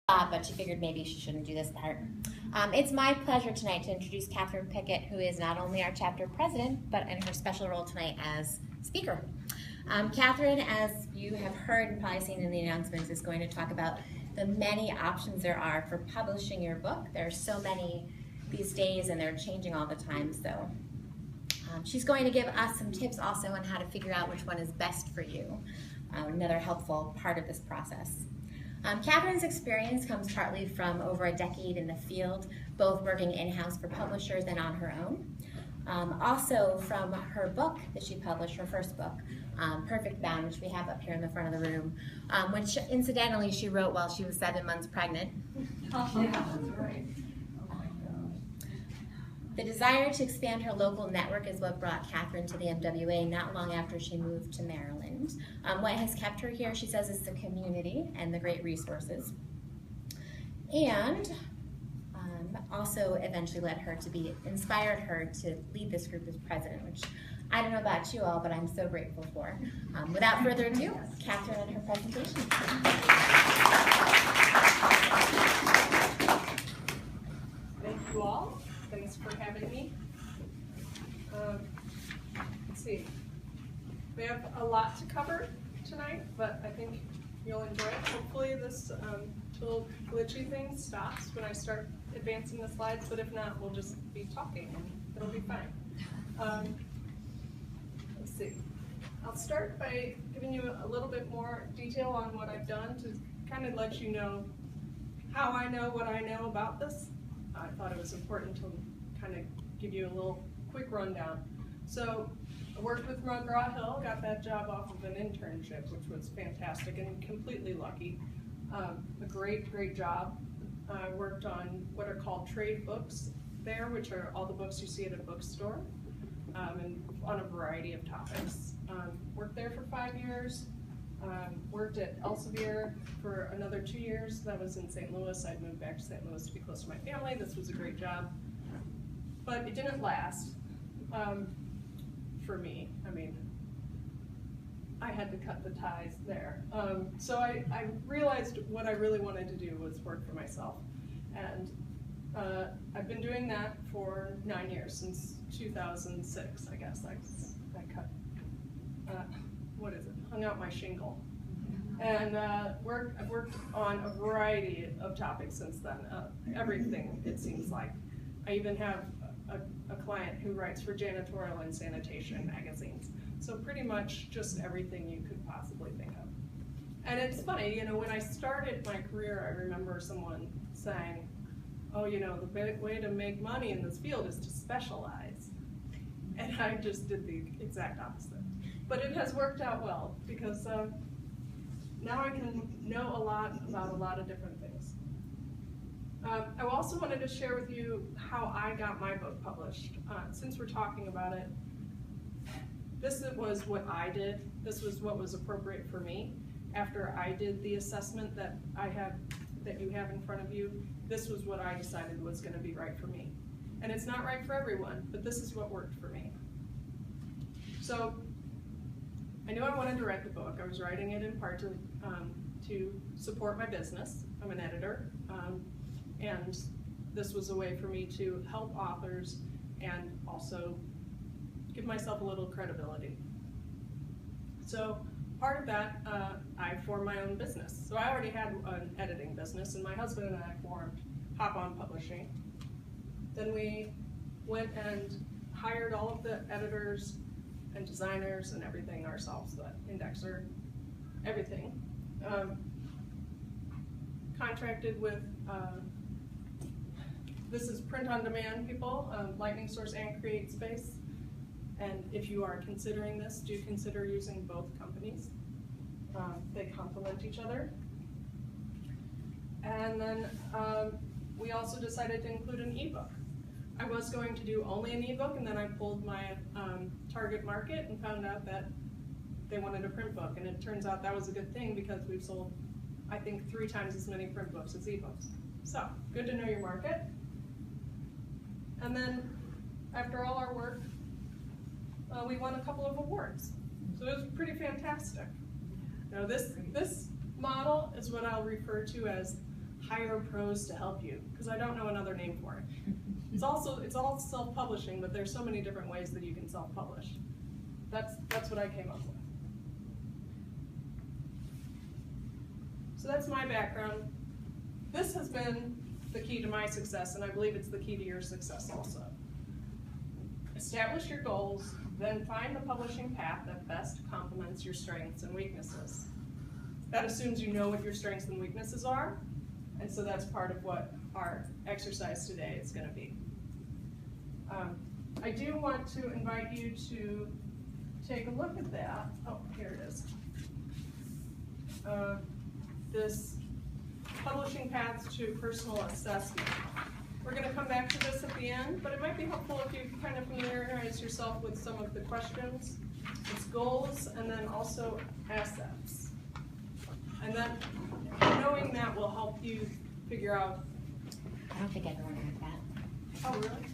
but she figured maybe she shouldn't do this part. It's my pleasure tonight to introduce Katherine Pickett, who is not only our chapter president, but in her special role tonight as speaker. Katherine, as you have heard and probably seen in the announcements, is going to talk about the many options there are for publishing your book. There are so many these days and they're changing all the time. So she's going to give us some tips also on how to figure out which one is best for you. Another helpful part of this process. Katherine's experience comes partly from over a decade in the field, both working in-house for publishers and on her own. Also from her book that she published, her first book, Perfect Bound, which we have up here in the front of the room, which incidentally she wrote while she was 7 months pregnant. Oh, yeah, that's right. The desire to expand her local network is what brought Katherine to the MWA not long after she moved to Maryland. What has kept her here, she says, is the community and the great resources. And also eventually inspired her to lead this group as president, which I don't know about you all, but I'm so grateful for. Without further ado, Katherine and her presentation. Thank you all. Thanks for having me. Let's see. We have a lot to cover tonight, but I think you'll enjoy it. Hopefully this little glitchy thing stops when I start advancing the slides, but if not, we'll just be talking and it'll be fine. Let's see. I'll start by giving you a little bit more detail on what I've done to kind of let you know how I know what I know about this. I thought it was important to kind of give you a little quick rundown. So I worked with McGraw-Hill, got that job off of an internship, which was fantastic and completely lucky. A great job. I worked on what are called trade books there, which are all the books you see at a bookstore, and on a variety of topics. Worked there for 5 years. Worked at Elsevier for another 2 years. That was in St. Louis. I'd moved back to St. Louis to be close to my family. This was a great job, but it didn't last for me. I mean, I had to cut the ties there. So I realized what I really wanted to do was work for myself. And I've been doing that for 9 years, since 2006, I guess. I cut, hung out my shingle. And I've worked on a variety of topics since then, everything, it seems like. I even have a client who writes for janitorial and sanitation magazines. So pretty much just everything you could possibly think of. And it's funny, you know, when I started my career, I remember someone saying, oh, you know, the way to make money in this field is to specialize. And I just did the exact opposite. But it has worked out well, because now I can know a lot about a lot of different things. I also wanted to share with you how I got my book published. Since we're talking about it, this was what I did. This was what was appropriate for me. After I did the assessment that you have in front of you, this was what I decided was going to be right for me. And it's not right for everyone, but this is what worked for me. So I knew I wanted to write the book. I was writing it in part to support my business. I'm an editor, and this was a way for me to help authors and also give myself a little credibility. So part of that, I formed my own business. So I already had an editing business, and my husband and I formed Hop On Publishing. Then we went and hired all of the editors and designers and everything ourselves, the indexer, everything. Contracted with, this is print-on-demand people, Lightning Source and CreateSpace. And if you are considering this, do consider using both companies. They complement each other. And then we also decided to include an ebook. I was going to do only an ebook, and then I pulled my target market and found out that they wanted a print book. And it turns out that was a good thing, because we've sold, I think, 3 times as many print books as ebooks. So, good to know your market. And then, after all our work, we won a couple of awards. So it was pretty fantastic. Now this model is what I'll refer to as hire pros to help you, because I don't know another name for it. It's all self-publishing, but there's so many different ways that you can self-publish. That's what I came up with. So that's my background. This has been the key to my success, and I believe it's the key to your success also. Establish your goals, then find the publishing path that best complements your strengths and weaknesses. That assumes you know what your strengths and weaknesses are, and so that's part of what our exercise today is going to be. I do want to invite you to take a look at that. Oh, here it is. This publishing paths to personal assessment. We're going to come back to this at the end, but it might be helpful if you kind of familiarize yourself with some of the questions. It's goals and then also assets. And then knowing that will help you figure out. I don't think everyone heard that. Oh, really?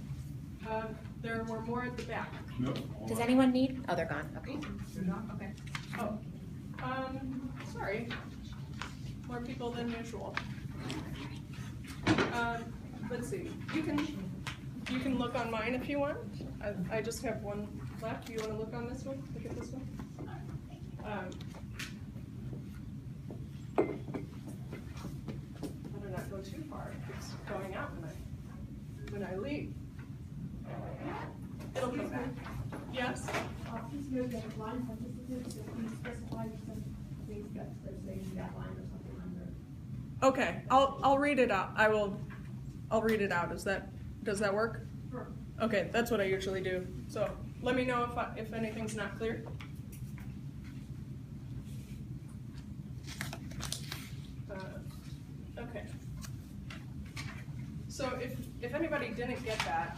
There were more at the back. No. Does anyone need? Oh, they're gone. Okay. They're not? Okay. Oh. Sorry. More people than usual. Let's see. You can look on mine if you want. I just have one left. Do you want to look on this one? Look at this one. Better not go too far. It's going out when I leave. It'll come back. Yes? Please note that blind participants, if you specify some things that they're saying that line or something under. Okay, I'll read it out. I'll read it out. Does that work? Sure. Okay, that's what I usually do. So let me know if anything's not clear. Okay. So if anybody didn't get that,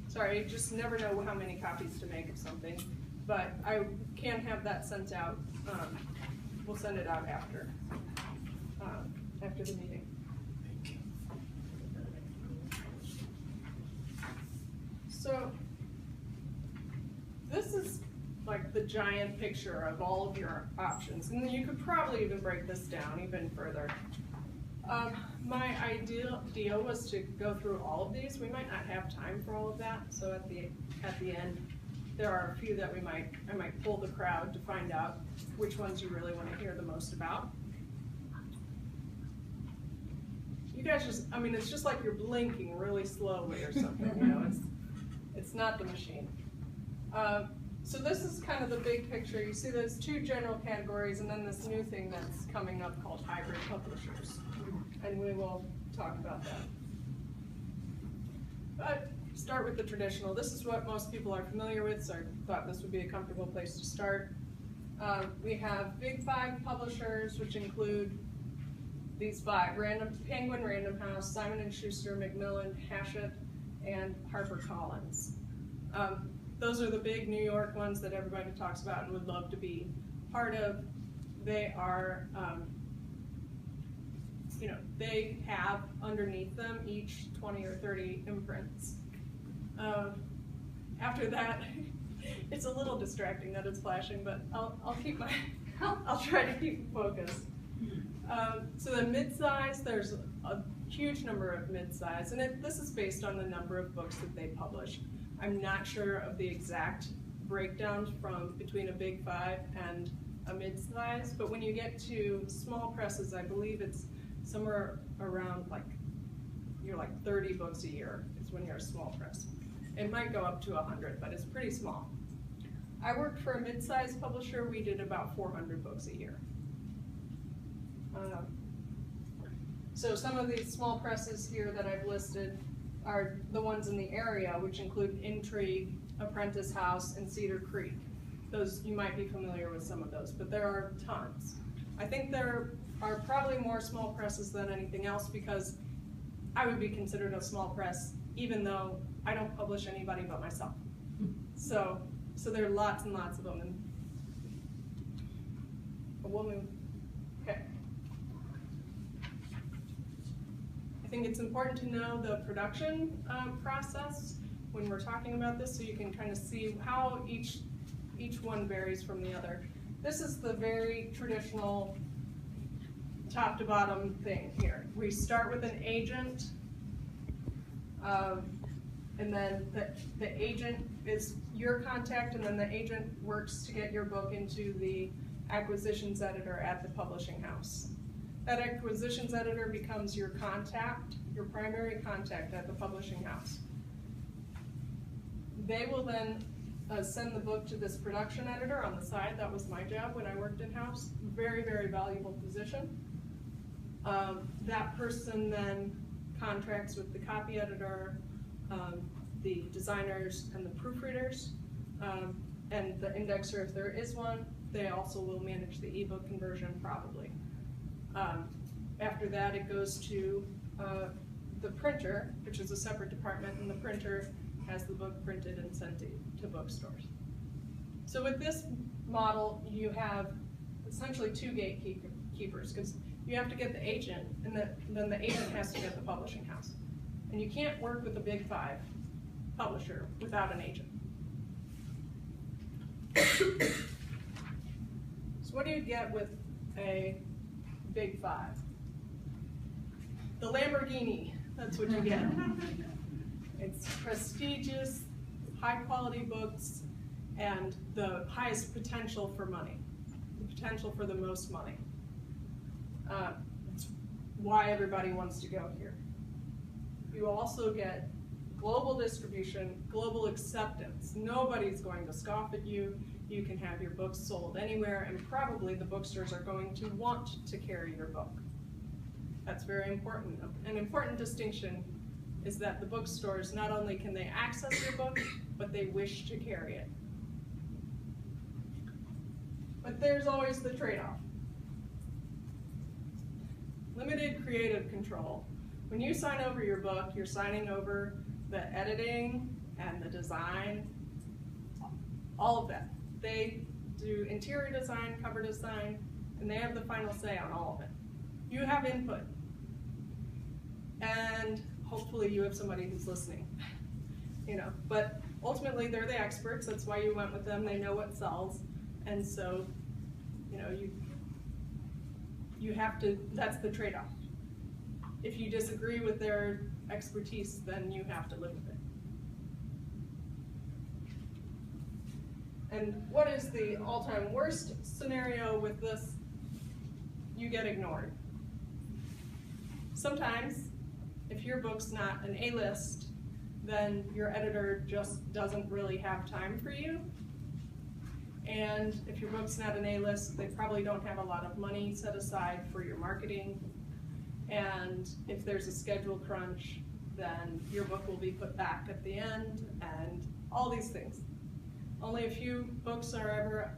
sorry, just never know how many copies to make of something, but I can have that sent out. We'll send it out after the meeting. So this is like the giant picture of all of your options, and then you could probably even break this down even further. My idea was to go through all of these. We might not have time for all of that, so at the end, there are a few that I might pull the crowd to find out which ones you really want to hear the most about. You guys it's just like you're blinking really slowly or something, you know, it's not the machine. So this is kind of the big picture. You see those two general categories and then this new thing that's coming up called hybrid publishers. And we will talk about that. But start with the traditional. This is what most people are familiar with, so I thought this would be a comfortable place to start. We have big five publishers, which include these five: Penguin Random House, Simon & Schuster, Macmillan, Hachette, and HarperCollins. Those are the big New York ones that everybody talks about and would love to be part of. They are, they have underneath them each 20 or 30 imprints. After that, it's a little distracting that it's flashing, but I'll try to keep focused. So the midsize, there's a huge number of midsize, and this is based on the number of books that they publish. I'm not sure of the exact breakdown between a big five and a midsize, but when you get to small presses, I believe it's somewhere around you're 30 books a year is when you're a small press. It might go up to 100, but it's pretty small. I worked for a mid-sized publisher. We did about 400 books a year. So some of these small presses here that I've listed are the ones in the area, which include Intrigue, Apprentice House, and Cedar Creek. Those, you might be familiar with some of those, but there are tons. I think there are probably more small presses than anything else because I would be considered a small press even though I don't publish anybody but myself. So there are lots and lots of them. And a woman, okay. I think it's important to know the production process when we're talking about this so you can kind of see how each one varies from the other. This is the very traditional top to bottom thing here. We start with an agent, and then the agent is your contact, and then the agent works to get your book into the acquisitions editor at the publishing house. That acquisitions editor becomes your contact, your primary contact at the publishing house. They will then send the book to this production editor on the side. That was my job when I worked in-house. Very, very valuable position. That person then contracts with the copy editor, the designers, and the proofreaders, and the indexer if there is one. They also will manage the ebook conversion probably. After that, it goes to the printer, which is a separate department, and the printer has the book printed and sent to bookstores. So with this model, you have essentially two gatekeepers, because you have to get the agent, and then the agent has to get the publishing house. And you can't work with the big five publisher without an agent. So what do you get with a big five? The Lamborghini, that's what you get. It's prestigious, high quality books, and the highest potential for money, the potential for the most money. It's why everybody wants to go here. You also get global distribution, global acceptance. Nobody's going to scoff at you. You can have your books sold anywhere, and probably the bookstores are going to want to carry your book. That's very important. An important distinction is that the bookstores, not only can they access your book, but they wish to carry it. But there's always the trade-off. Limited creative control. When you sign over your book, you're signing over the editing and the design, all of that. They do interior design, cover design, and they have the final say on all of it. You have input. And hopefully you have somebody who's listening, but ultimately they're the experts. That's why you went with them. They know what sells. And so, you have to, that's the trade-off. If you disagree with their expertise, then you have to live with it. And what is the all-time worst scenario with this? You get ignored. Sometimes, if your book's not an A-list, then your editor just doesn't really have time for you. And if your book's not an A-list, they probably don't have a lot of money set aside for your marketing. And if there's a schedule crunch, then your book will be put back at the end, and all these things. Only a few books are ever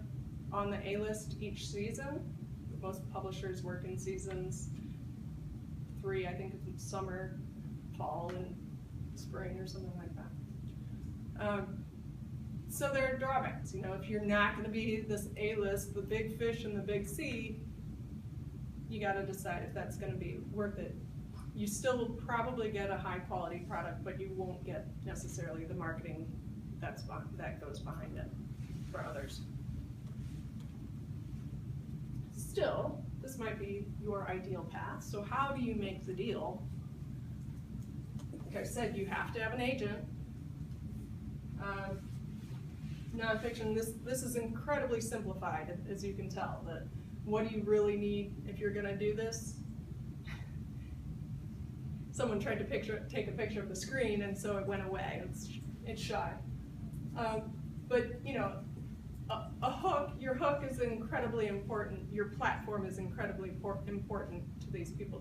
on the A-list each season. Most publishers work in seasons. 3, I think, it's summer, fall, and spring, or something like that. So there are drawbacks. If you're not going to be this A-list, the big fish in the big sea, you got to decide if that's going to be worth it. You still will probably get a high quality product, but you won't get necessarily the marketing that goes behind it for others. Still, this might be your ideal path. So how do you make the deal? Like I said, you have to have an agent. Nonfiction, this is incredibly simplified, as you can tell. That what do you really need if you're going to do this? Someone tried to take a picture of the screen, and so it went away. It's shy. But a hook, your hook is incredibly important. Your platform is incredibly important to these people.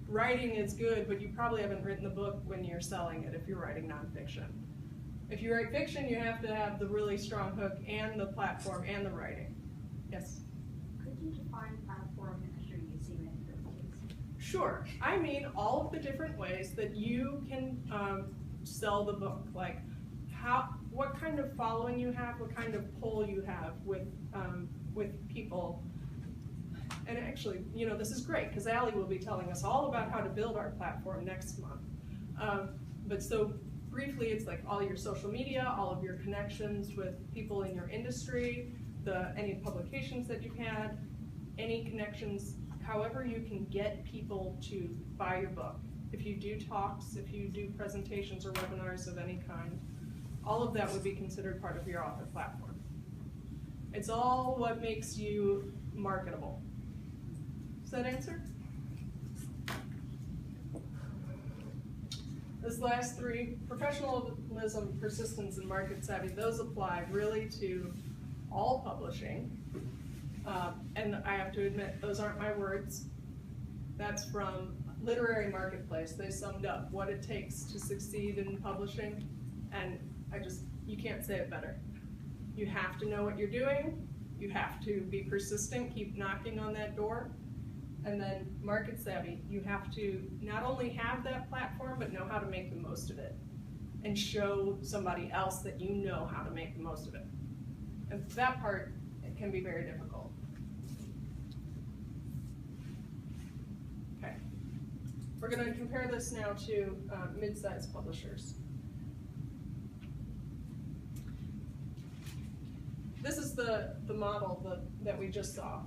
Writing is good, but you probably haven't written the book when you're selling it if you're writing nonfiction. If you write fiction, you have to have the really strong hook and the platform and the writing. Yes? Could you define platform in a sure you see many different? Sure. I mean all of the different ways that you can sell the book. Like what kind of following you have, what kind of pull you have with people. And actually, this is great because Allie will be telling us all about how to build our platform next month. But so briefly, it's like all your social media, all of your connections with people in your industry, any publications that you've had, any connections however you can get people to buy your book. If you do talks, if you do presentations or webinars of any kind, all of that would be considered part of your author platform. It's all what makes you marketable. Does that answer? This last three, professionalism, persistence, and market savvy, those apply really to all publishing. And I have to admit, those aren't my words. That's from Literary Marketplace. They summed up what it takes to succeed in publishing, and you can't say it better. You have to know what you're doing, you have to be persistent, keep knocking on that door, and then market savvy, you have to not only have that platform, but know how to make the most of it, and show somebody else that you know how to make the most of it. And that part, it can be very difficult. Okay, we're going to compare this now to mid-size publishers. This is the model that we just saw.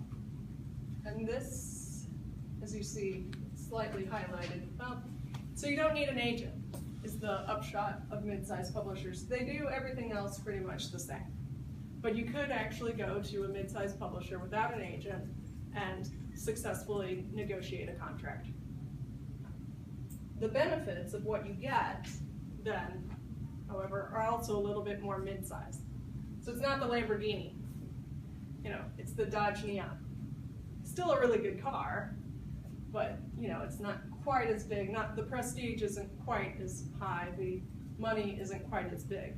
And this, as you see, slightly highlighted. So you don't need an agent, is the upshot of mid-size publishers. They do everything else pretty much the same. But you could actually go to a mid-size publisher without an agent and successfully negotiate a contract. The benefits of what you get then, however, are also a little bit more mid-size. So it's not the Lamborghini, it's the Dodge Neon. Still a really good car, but it's not quite as big. The prestige isn't quite as high. The money isn't quite as big.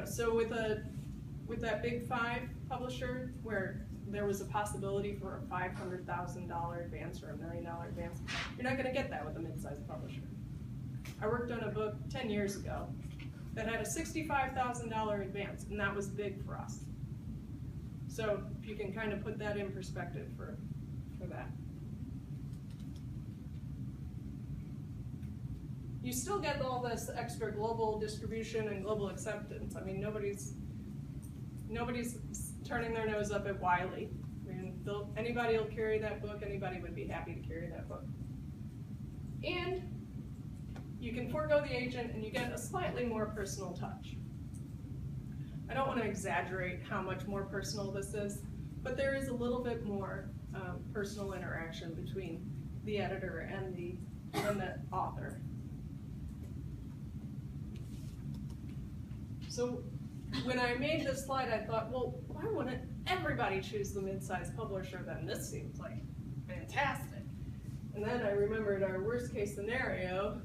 So with that big 5 publisher where there was a possibility for a $500,000 advance or $1 million advance, you're not going to get that with a mid-sized publisher. I worked on a book 10 years ago that had a $65,000 advance, and that was big for us. So if you can kind of put that in perspective for that. You still get all this extra global distribution and global acceptance. I mean, nobody's turning their nose up at Wiley. I mean, anybody will carry that book, anybody would be happy to carry that book. And you can forego the agent and you get a slightly more personal touch. I don't want to exaggerate how much more personal this is, but there is a little bit more personal interaction between the editor and the author. So when I made this slide, I thought, well, why wouldn't everybody choose the mid-sized publisher then? This seems like fantastic. And then I remembered our worst case scenario.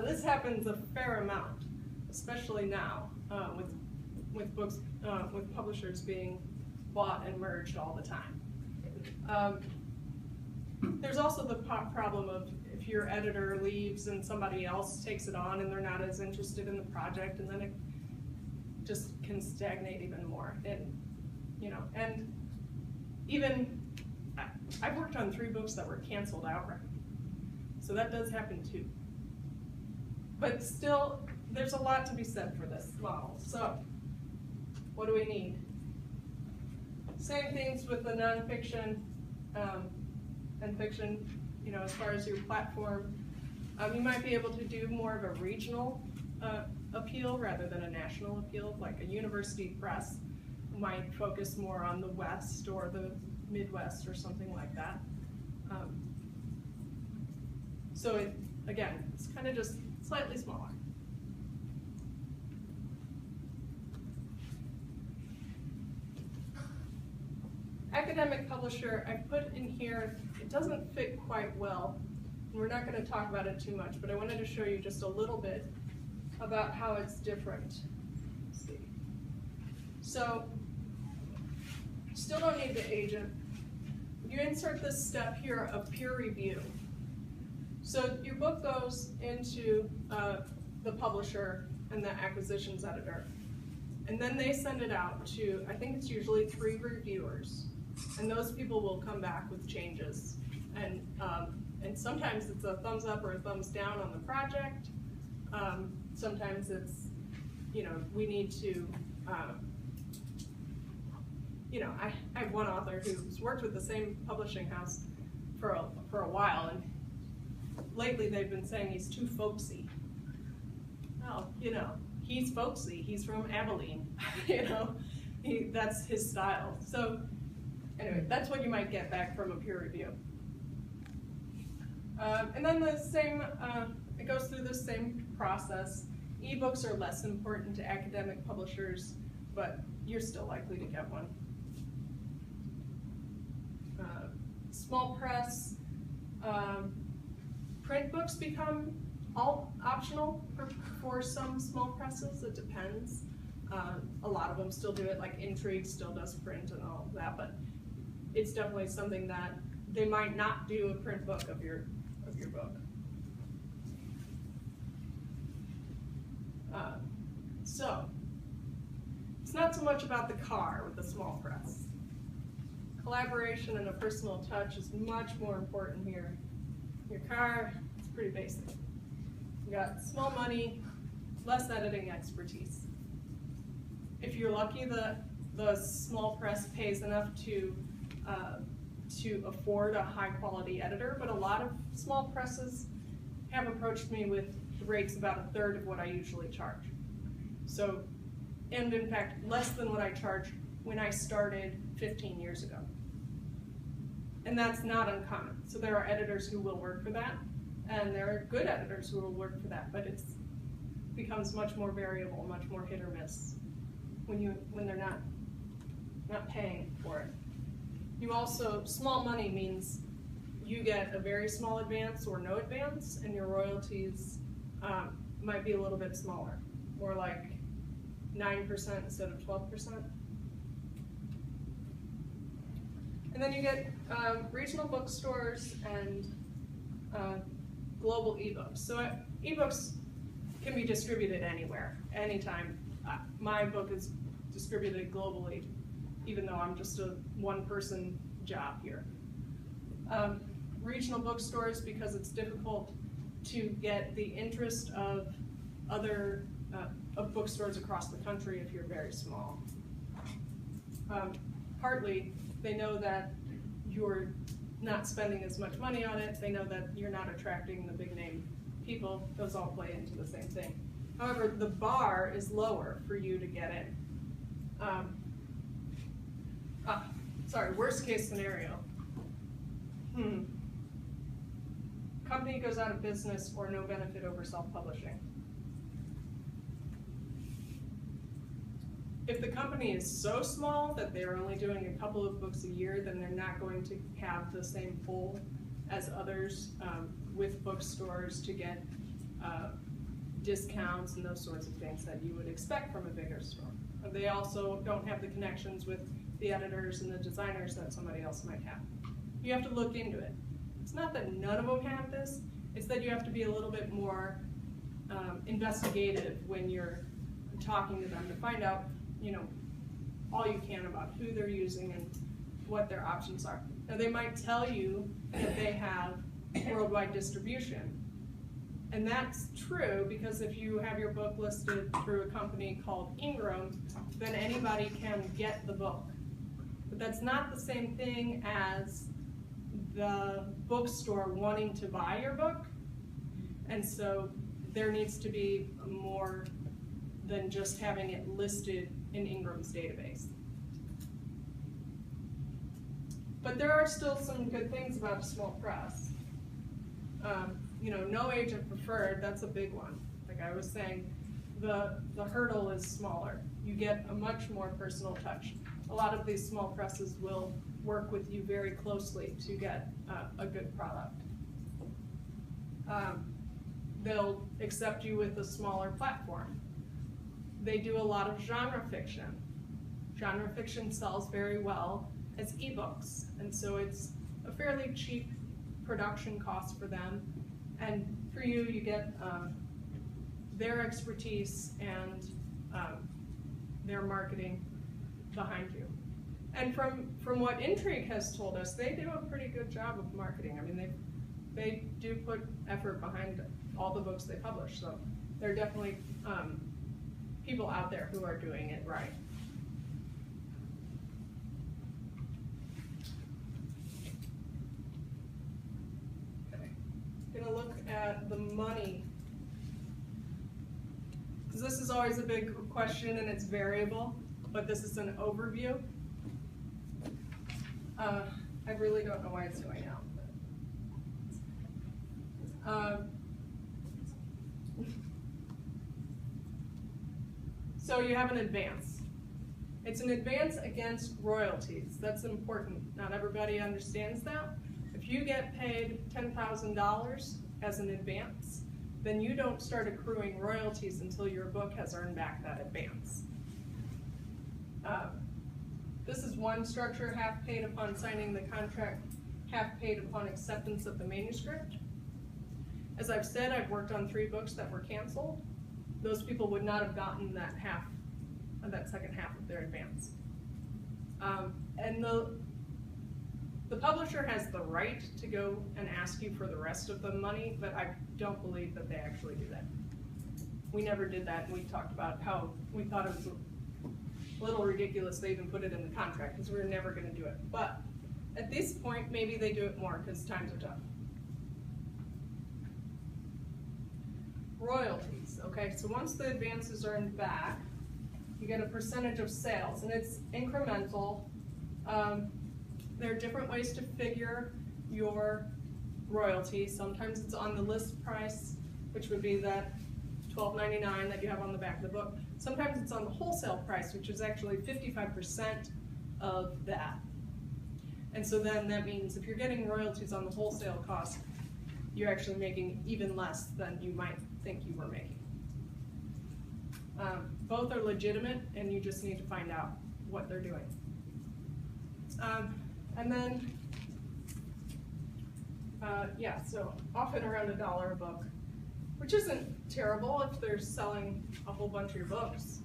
This happens a fair amount, especially now with books, with publishers being bought and merged all the time. There's also the problem of if your editor leaves and somebody else takes it on and they're not as interested in the project, and then it just can stagnate even more. And and even I've worked on 3 books that were canceled outright. So that does happen too. But still, there's a lot to be said for this model. So what do we need? Same things with the nonfiction and fiction, as far as your platform. You might be able to do more of a regional appeal rather than a national appeal, like a university press might focus more on the West or the Midwest or something like that. So again, it's kind of just slightly smaller. Academic publisher, I put in here, it doesn't fit quite well, and we're not going to talk about it too much, but I wanted to show you just a little bit about how it's different. Let's see. So, still don't need the agent. You insert this step here of peer review. So your book goes into the publisher and the acquisitions editor, and then they send it out to, I think it's usually 3 reviewers, and those people will come back with changes. And sometimes it's a thumbs up or a thumbs down on the project. Sometimes it's, we need to you know, I have one author who's worked with the same publishing house for a while, and lately they've been saying he's too folksy. Well, you know, he's folksy. He's from Abilene. You know, that's his style. So anyway, that's what you might get back from a peer review. And then the same, it goes through the same process. Ebooks are less important to academic publishers, but you're still likely to get one. Small press, print books become all optional for some small presses. It depends. A lot of them still do it, like Intrigue still does print and all of that, but it's definitely something that they might not do a print book of your book. So it's not so much about the car with the small press. Collaboration and a personal touch is much more important here. Your car, it's pretty basic. You got small money, less editing expertise. If you're lucky, the small press pays enough to afford a high quality editor, but a lot of small presses have approached me with rates about 1/3 of what I usually charge. So, and in fact, less than what I charged when I started 15 years ago. And that's not uncommon. So there are editors who will work for that, and there are good editors who will work for that, but it becomes much more variable, much more hit or miss when they're not paying for it. You also, small money means you get a very small advance or no advance, and your royalties might be a little bit smaller, more like 9% instead of 12%. And then you get regional bookstores and global ebooks. So ebooks can be distributed anywhere, anytime. My book is distributed globally, even though I'm just a one-person job here. Regional bookstores, because it's difficult to get the interest of other of bookstores across the country if you're very small. Partly, they know that you're not spending as much money on it. They know that you're not attracting the big name people. Those all play into the same thing. However, the bar is lower for you to get in. Worst case scenario. Company goes out of business or no benefit over self-publishing. If the company is so small that they're only doing a couple of books a year, then they're not going to have the same pull as others with bookstores to get discounts and those sorts of things that you would expect from a bigger store. They also don't have the connections with the editors and the designers that somebody else might have. You have to look into it. It's not that none of them have this, it's that you have to be a little bit more investigative when you're talking to them to find out, you know, all you can about who they're using and what their options are. Now they might tell you that they have worldwide distribution. And that's true because if you have your book listed through a company called Ingram, then anybody can get the book. But that's not the same thing as the bookstore wanting to buy your book. And so there needs to be more than just having it listed in Ingram's database. But there are still some good things about a small press. You know, no agent preferred, that's a big one. Like I was saying, the hurdle is smaller. You get a much more personal touch. A lot of these small presses will work with you very closely to get a good product. They'll accept you with a smaller platform. They do a lot of genre fiction. Genre fiction sells very well as ebooks, and so it's a fairly cheap production cost for them. And for you, you get their expertise and their marketing behind you. And from what Intrigue has told us, they do a pretty good job of marketing. I mean, they do put effort behind all the books they publish, so there are definitely people out there who are doing it right. that the money, because this is always a big question and it's variable, but this is an overview. I really don't know why it's going out. So you have an advance. It's an advance against royalties. That's important. Not everybody understands that. If you get paid $10,000 as an advance, then you don't start accruing royalties until your book has earned back that advance. This is one structure: half paid upon signing the contract, half paid upon acceptance of the manuscript. As I've said, I've worked on 3 books that were canceled. Those people would not have gotten that second half of their advance. And the publisher has the right to go and ask you for the rest of the money, but I don't believe that they actually do that. We never did that, and we talked about how we thought it was a little ridiculous they even put it in the contract, because we were never going to do it. But at this point, maybe they do it more because times are tough. Royalties, okay, so once the advance is earned back, you get a percentage of sales, and it's incremental. There are different ways to figure your royalty. Sometimes it's on the list price, which would be that $12.99 that you have on the back of the book. Sometimes it's on the wholesale price, which is actually 55% of that. And so then that means if you're getting royalties on the wholesale cost, you're actually making even less than you might think you were making. Both are legitimate, and you just need to find out what they're doing. And then, yeah, so often around $1 a book, which isn't terrible if they're selling a whole bunch of your books.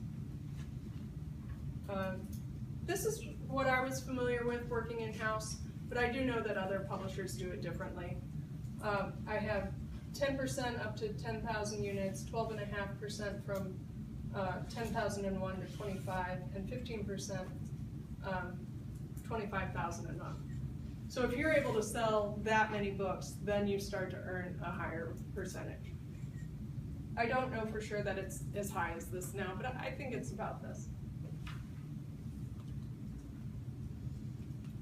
This is what I was familiar with working in-house, but I do know that other publishers do it differently. I have 10% up to 10,000 units, 12.5% from 10,001 to 25, and 15% 25,000 and up. So if you're able to sell that many books, then you start to earn a higher percentage. I don't know for sure that it's as high as this now, but I think it's about this.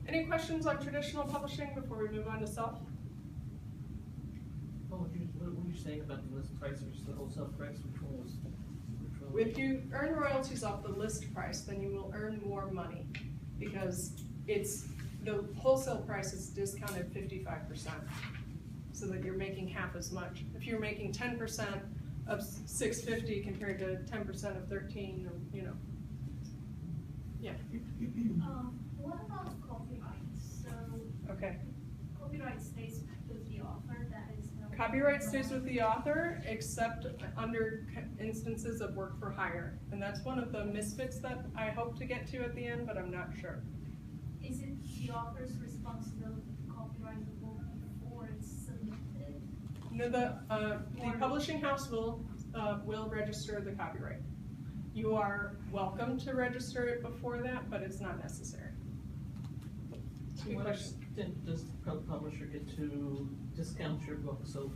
Any questions on traditional publishing before we move on to self? What were you saying about the list price versus the wholesale price? Which one was? If you earn royalties off the list price, then you will earn more money, because the wholesale price is discounted 55%, so that you're making half as much. If you're making 10% of $650 compared to 10% of 13, or, you know. Yeah. What about copyrights? So Okay. copyright stays with the author. That is no. Copyright stays with the author, except under instances of work for hire, and that's one of the misfits that I hope to get to at the end, but I'm not sure. Is it the author's responsibility to copyright the book before it's submitted? No, the publishing house will register the copyright. You are welcome to register it before that, but it's not necessary. To what extent does the publisher get to discount your book, so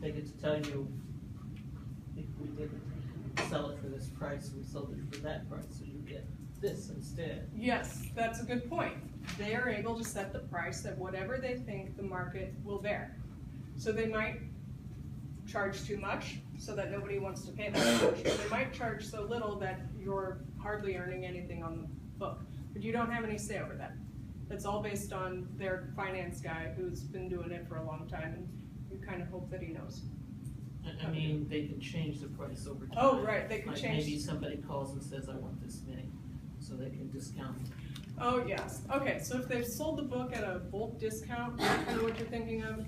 they get to tell you, if we didn't sell it for this price, we sold it for that price, so you get this instead? Yes, that's a good point. They are able to set the price at whatever they think the market will bear. So they might charge too much so that nobody wants to pay that much. They might charge so little that you're hardly earning anything on the book, but you don't have any say over that. It's all based on their finance guy who's been doing it for a long time, and you kind of hope that he knows. I mean, they can change the price over time. Oh, right, they can like change. Maybe somebody calls and says, I want this many, so they can discount. Oh, yes. Okay, so if they've sold the book at a bulk discount, kind of what you're thinking of,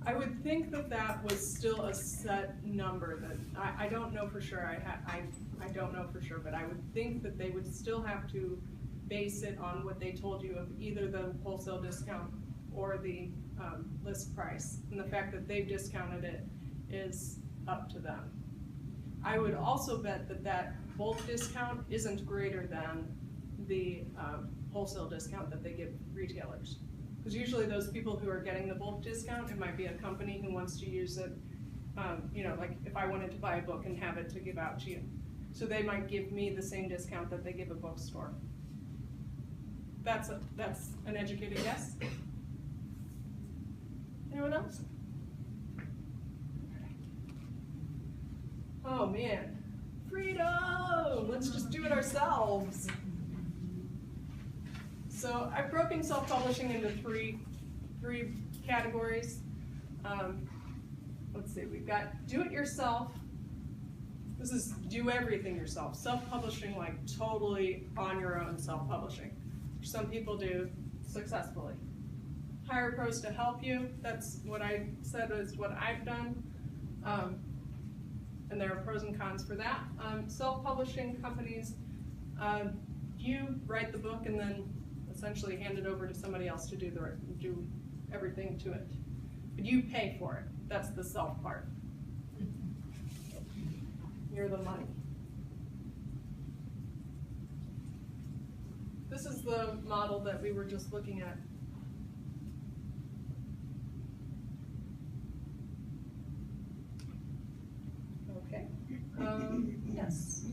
I would think that that was still a set number. That I don't know for sure. I don't know for sure, but I would think that they would still have to base it on what they told you of either the wholesale discount or the list price. And the fact that they've discounted it is up to them. I would also bet that that bulk discount isn't greater than the wholesale discount that they give retailers. Because usually those people who are getting the bulk discount, it might be a company who wants to use it, you know, like if I wanted to buy a book and have it to give out to you. So they might give me the same discount that they give a bookstore. That's an educated guess. Anyone else? Oh man, freedom! Let's just do it ourselves. So I've broken self-publishing into three categories. Let's see, we've got do it yourself. This is do everything yourself. Self-publishing, like totally on your own self-publishing, which some people do successfully. Hire pros to help you. That's what I said is what I've done. And there are pros and cons for that. Self-publishing companies, you write the book and then essentially hand it over to somebody else to do everything to it. But you pay for it. That's the self part. You're the money. This is the model that we were just looking at. Okay. Yes.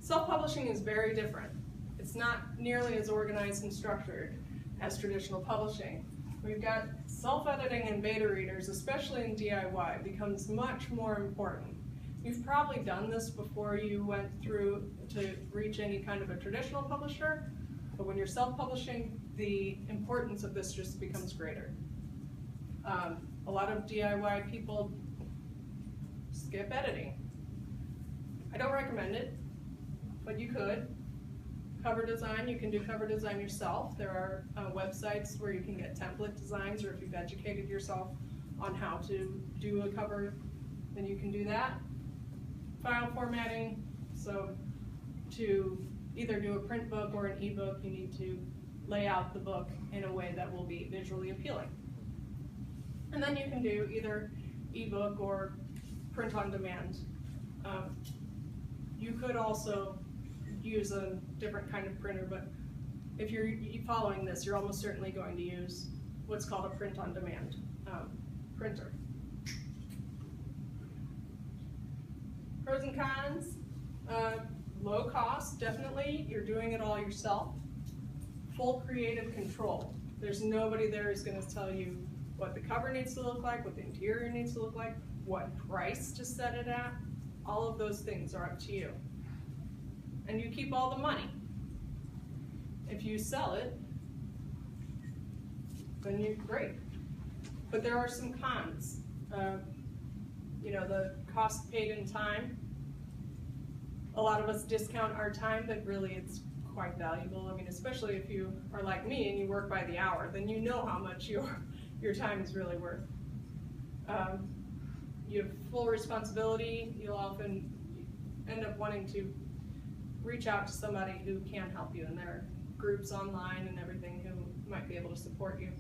Self-publishing is very different. It's not nearly as organized and structured as traditional publishing. We've got self-editing and beta readers, especially in DIY, becomes much more important. You've probably done this before you went through to reach any kind of a traditional publisher, but when you're self-publishing, the importance of this just becomes greater. A lot of DIY people skip editing. I don't recommend it, but you could. Cover design, you can do cover design yourself. There are websites where you can get template designs, or if you've educated yourself on how to do a cover, then you can do that. File formatting, so to either do a print book or an ebook, you need to lay out the book in a way that will be visually appealing. And then you can do either ebook or print on demand. You could also use a different kind of printer, but if you're following this, you're almost certainly going to use what's called a print on demand printer. Pros and cons, low cost, definitely. You're doing it all yourself. Full creative control. There's nobody there who's going to tell you what the cover needs to look like, what the interior needs to look like, what price to set it at. All of those things are up to you. And you keep all the money. If you sell it, then you're great. But there are some cons. You know, the cost paid in time. A lot of us discount our time, but really it's quite valuable. I mean, especially if you are like me and you work by the hour, then you know how much your time is really worth. You have full responsibility. You'll often end up wanting to reach out to somebody who can help you, and there are groups online and everything who might be able to support you.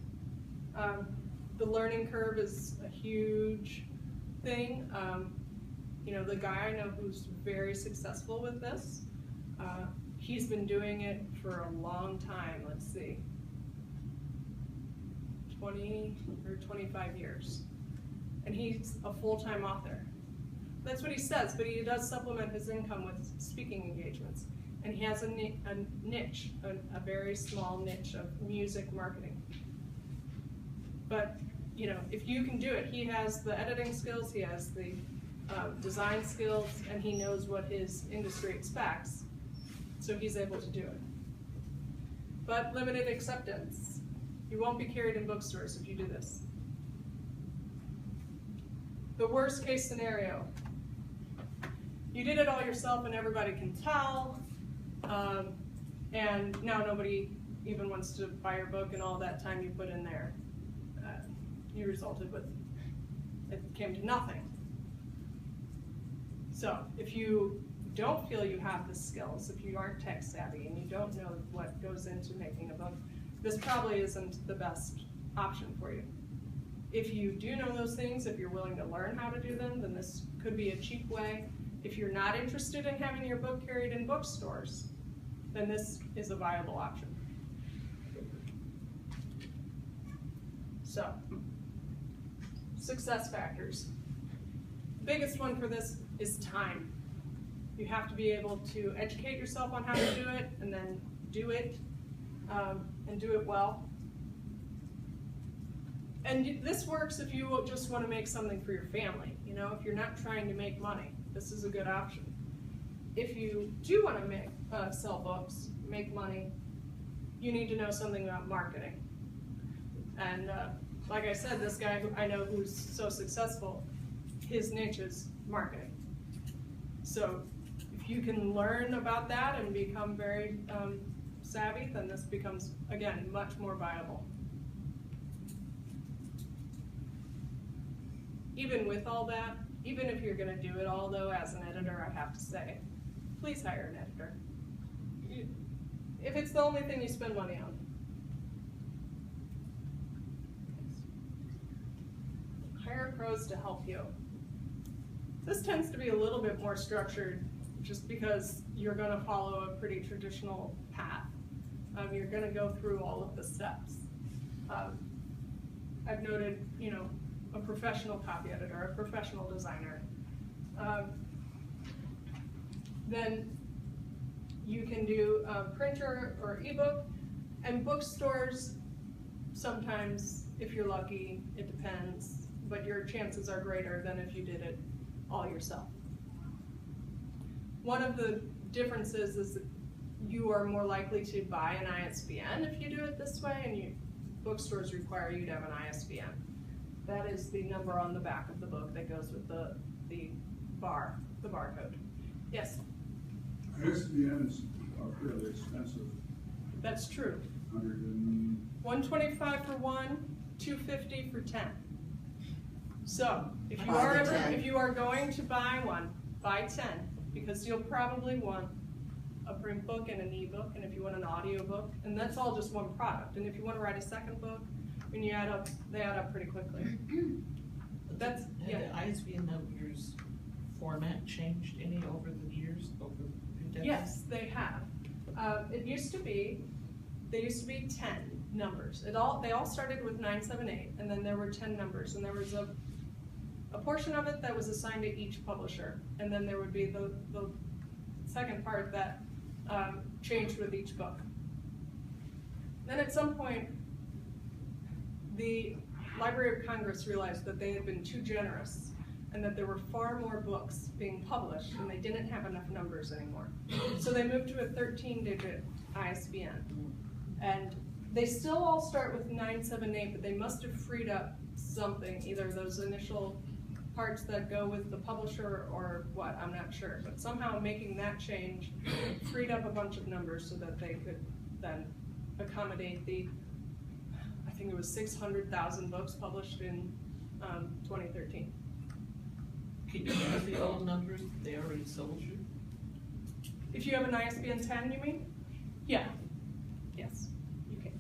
The learning curve is a huge thing. You know, the guy I know who's very successful with this, he's been doing it for a long time, let's see, 20 or 25 years. And he's a full-time author. That's what he says, but he does supplement his income with speaking engagements. And he has a niche, a very small niche of music marketing. But, you know, if you can do it, he has the editing skills, he has the design skills, and he knows what his industry expects, so he's able to do it. But limited acceptance. You won't be carried in bookstores if you do this. The worst case scenario. You did it all yourself and everybody can tell, and now nobody even wants to buy your book and all that time you put in there. You resulted with, it came to nothing. So if you don't feel you have the skills, if you aren't tech savvy and you don't know what goes into making a book, this probably isn't the best option for you. If you do know those things, if you're willing to learn how to do them, then this could be a cheap way. If you're not interested in having your book carried in bookstores, then this is a viable option. So, success factors. The biggest one for this is time. You have to be able to educate yourself on how to do it, and then do it, and do it well. And this works if you just want to make something for your family. You know, if you're not trying to make money, this is a good option. If you do want to sell books, make money, you need to know something about marketing. And like I said, this guy who I know who's so successful, his niche is marketing. So if you can learn about that and become very savvy, then this becomes, again, much more viable. Even with all that, even if you're going to do it all, though, as an editor, I have to say, please hire an editor. If it's the only thing you spend money on. Hire pros to help you. This tends to be a little bit more structured just because you're going to follow a pretty traditional path. You're going to go through all of the steps. I've noted, you know, a professional copy editor, a professional designer. Then you can do a printer or ebook, and bookstores, sometimes, if you're lucky, it depends, but your chances are greater than if you did it all yourself. One of the differences is that you are more likely to buy an ISBN if you do it this way, and bookstores require you to have an ISBN. That is the number on the back of the book that goes with the barcode. Yes? ISBNs are fairly expensive. That's true. 125 for one, $250 for 10. So if you Buy are the 10. if you are going to buy one, buy 10, because you'll probably want a print book and an ebook, and if you want an audio book, and that's all just one product. And if you want to write a second book, when you add up, they add up pretty quickly. That's Have the ISBN numbers format changed any over the years, over the decades? Yes, they have. It used to be, there used to be 10 numbers. They all started with 978, and then there were 10 numbers, and there was a portion of it that was assigned to each publisher, and then there would be the second part that changed with each book. Then at some point, the Library of Congress realized that they had been too generous and that there were far more books being published and they didn't have enough numbers anymore. So they moved to a 13-digit ISBN. And they still all start with 978, but they must have freed up something, either those initial parts that go with the publisher or what, I'm not sure. But somehow making that change freed up a bunch of numbers so that they could then accommodate the, I think it was 600,000 books published in 2013. Can you use the old numbers they already sold you? If you have an ISBN 10, you mean? Yeah. Yes, you can.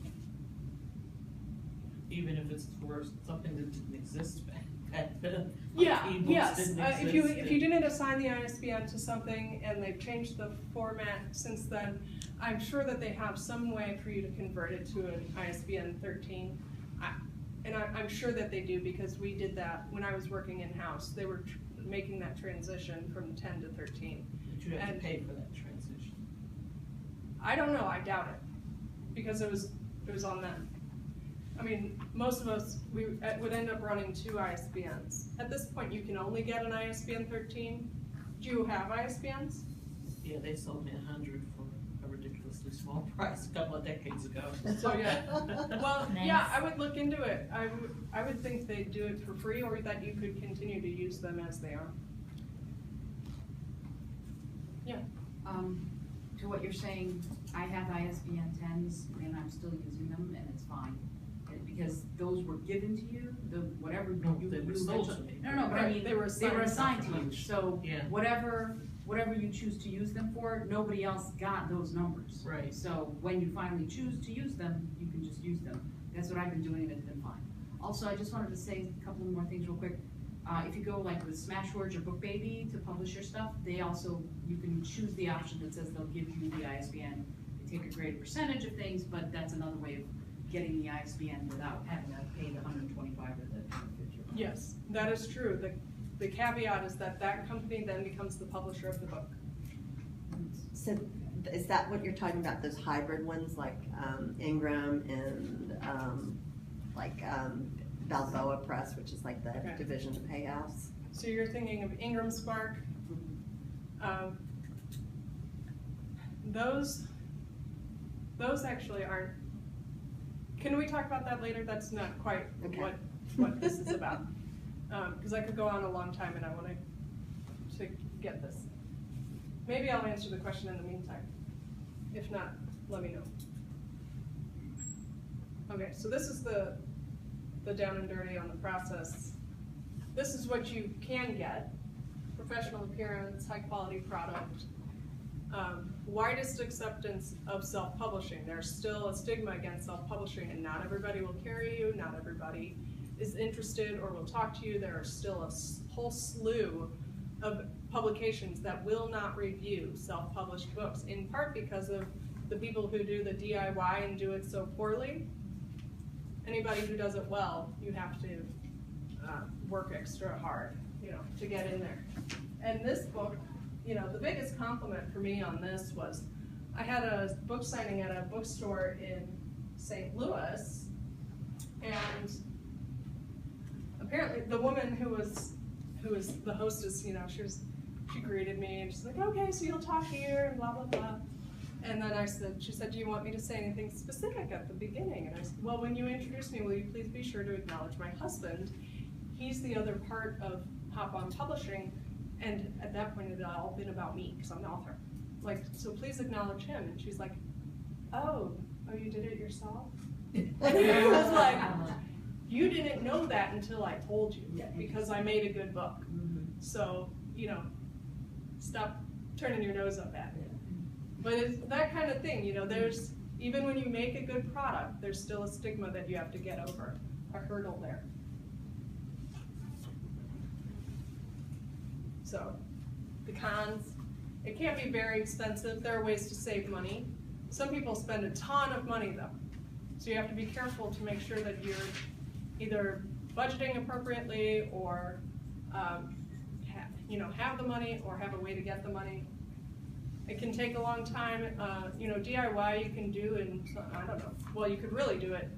Even if it's for something that didn't exist back then? Yeah, Like ebooks yes. didn't If you exist didn't assign the ISBN to something and they've changed the format since then, I'm sure that they have some way for you to convert it to an ISBN 13. I'm sure that they do, because we did that when I was working in-house. They were making that transition from 10 to 13. But you have to pay for that transition. I don't know, I doubt it, because it was on them. I mean, most of us, we would end up running 2 ISBNs. At this point, you can only get an ISBN 13. Do you have ISBNs? Yeah, they sold me 100 for a ridiculously small price a couple of decades ago. So yeah, well, Nice. yeah, I would look into it. I would think they'd do it for free, or that you could continue to use them as they are. Yeah. To what you're saying, I have ISBN 10s and I'm still using them and it's fine. Because those were given to you, whatever No, you they were sold to me. No, but I Right, mean, they were assigned to you, so Yeah. whatever you choose to use them for, nobody else got those numbers. Right. So when you finally choose to use them, you can just use them. That's what I've been doing and it's been fine. Also, I just wanted to say a couple more things real quick. If you go like with Smashwords or BookBaby to publish your stuff, you can choose the option that says they'll give you the ISBN. They take a greater percentage of things, but that's another way of getting the ISBN without having to pay the $125 or the $250. Yes, that is true. The caveat is that that company then becomes the publisher of the book. So is that what you're talking about, those hybrid ones like Ingram and Balboa Press, which is like the Okay. division of Hay House? So you're thinking of Ingram Spark. Those actually aren't. Can we talk about that later? That's not quite Okay. what this is about. Because I could go on a long time and I want to get this. Maybe I'll answer the question in the meantime. If not, let me know. Okay, so this is the down and dirty on the process. This is what you can get: professional appearance, high quality product, widest acceptance of self-publishing. There's still a stigma against self-publishing, and not everybody will carry you, not everybody is interested or will talk to you. There are still a whole slew of publications that will not review self-published books, in part because of the people who do the DIY and do it so poorly. Anybody who does it well, you have to work extra hard, to get in there. And this book, the biggest compliment for me on this was, I had a book signing at a bookstore in St. Louis, and apparently the woman who was the hostess, she greeted me and she's like, okay, so you'll talk here and blah, blah, blah. And then she said, do you want me to say anything specific at the beginning? And I said, well, when you introduce me, will you please be sure to acknowledge my husband? He's the other part of Hop On Publishing, and at that point it had all been about me, because I'm the author. So please acknowledge him. And she's like, oh, you did it yourself? And I was like, you didn't know that until I told you, because I made a good book. So, stop turning your nose up at it. But it's that kind of thing, there's, even when you make a good product, there's still a stigma that you have to get over, a hurdle there. So, the cons, it can be very expensive. There are ways to save money. Some people spend a ton of money though. So you have to be careful to make sure that you're either budgeting appropriately or have the money or have a way to get the money. It can take a long time. DIY you can do in, I don't know, well, you could really do it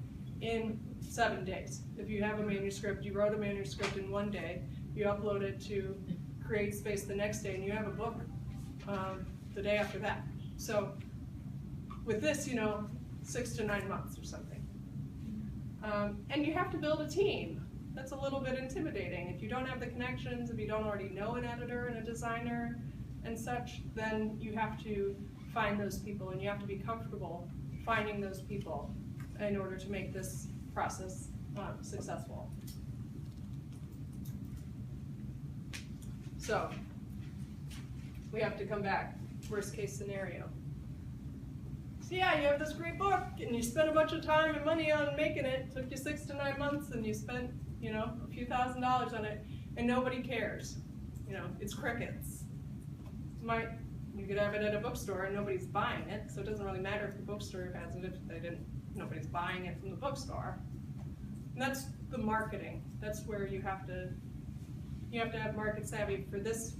in 7 days. If you have a manuscript, you wrote a manuscript in 1 day, you upload it to Create Space the next day, and you have a book the day after that. So with this, 6 to 9 months or something. And you have to build a team. That's a little bit intimidating. If you don't have the connections, if you don't already know an editor and a designer and such, then you have to find those people, and you have to be comfortable finding those people in order to make this process successful. So, we have to come back, worst case scenario. So yeah, you have this great book, and you spent a bunch of time and money on making it. It took you 6 to 9 months, and you spent, a few $1,000s on it, and nobody cares. It's crickets. You could have it at a bookstore, and nobody's buying it, so it doesn't really matter if the bookstore has it if nobody's buying it from the bookstore. And that's the marketing. That's where you have to have market savvy for this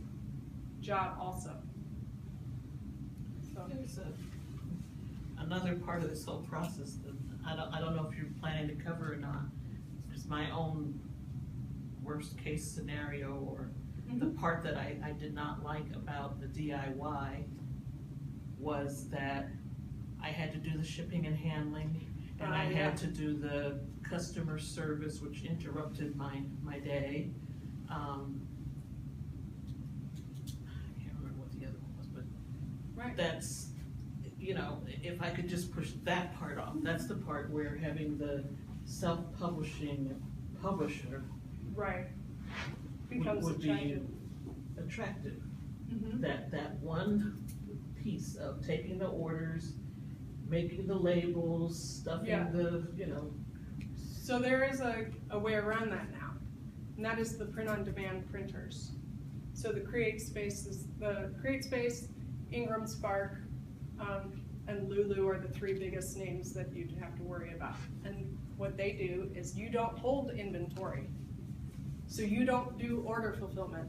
job also. So. There's another part of this whole process that I don't know if you're planning to cover or not. It's my own worst case scenario, or the part that I did not like about the DIY was that I had to do the shipping and handling, and I had to do the customer service, which interrupted my day. I can't remember what the other one was, but that's, if I could just push that part off, that's the part where having the self-publishing publisher becomes would be attractive. That one piece of taking the orders, making the labels, stuffing the, So there is a way around that now, and that is the print-on-demand printers. So the Create Space, Ingram Spark, and Lulu are the three biggest names that you'd have to worry about. And what they do is you don't hold inventory. So you don't do order fulfillment.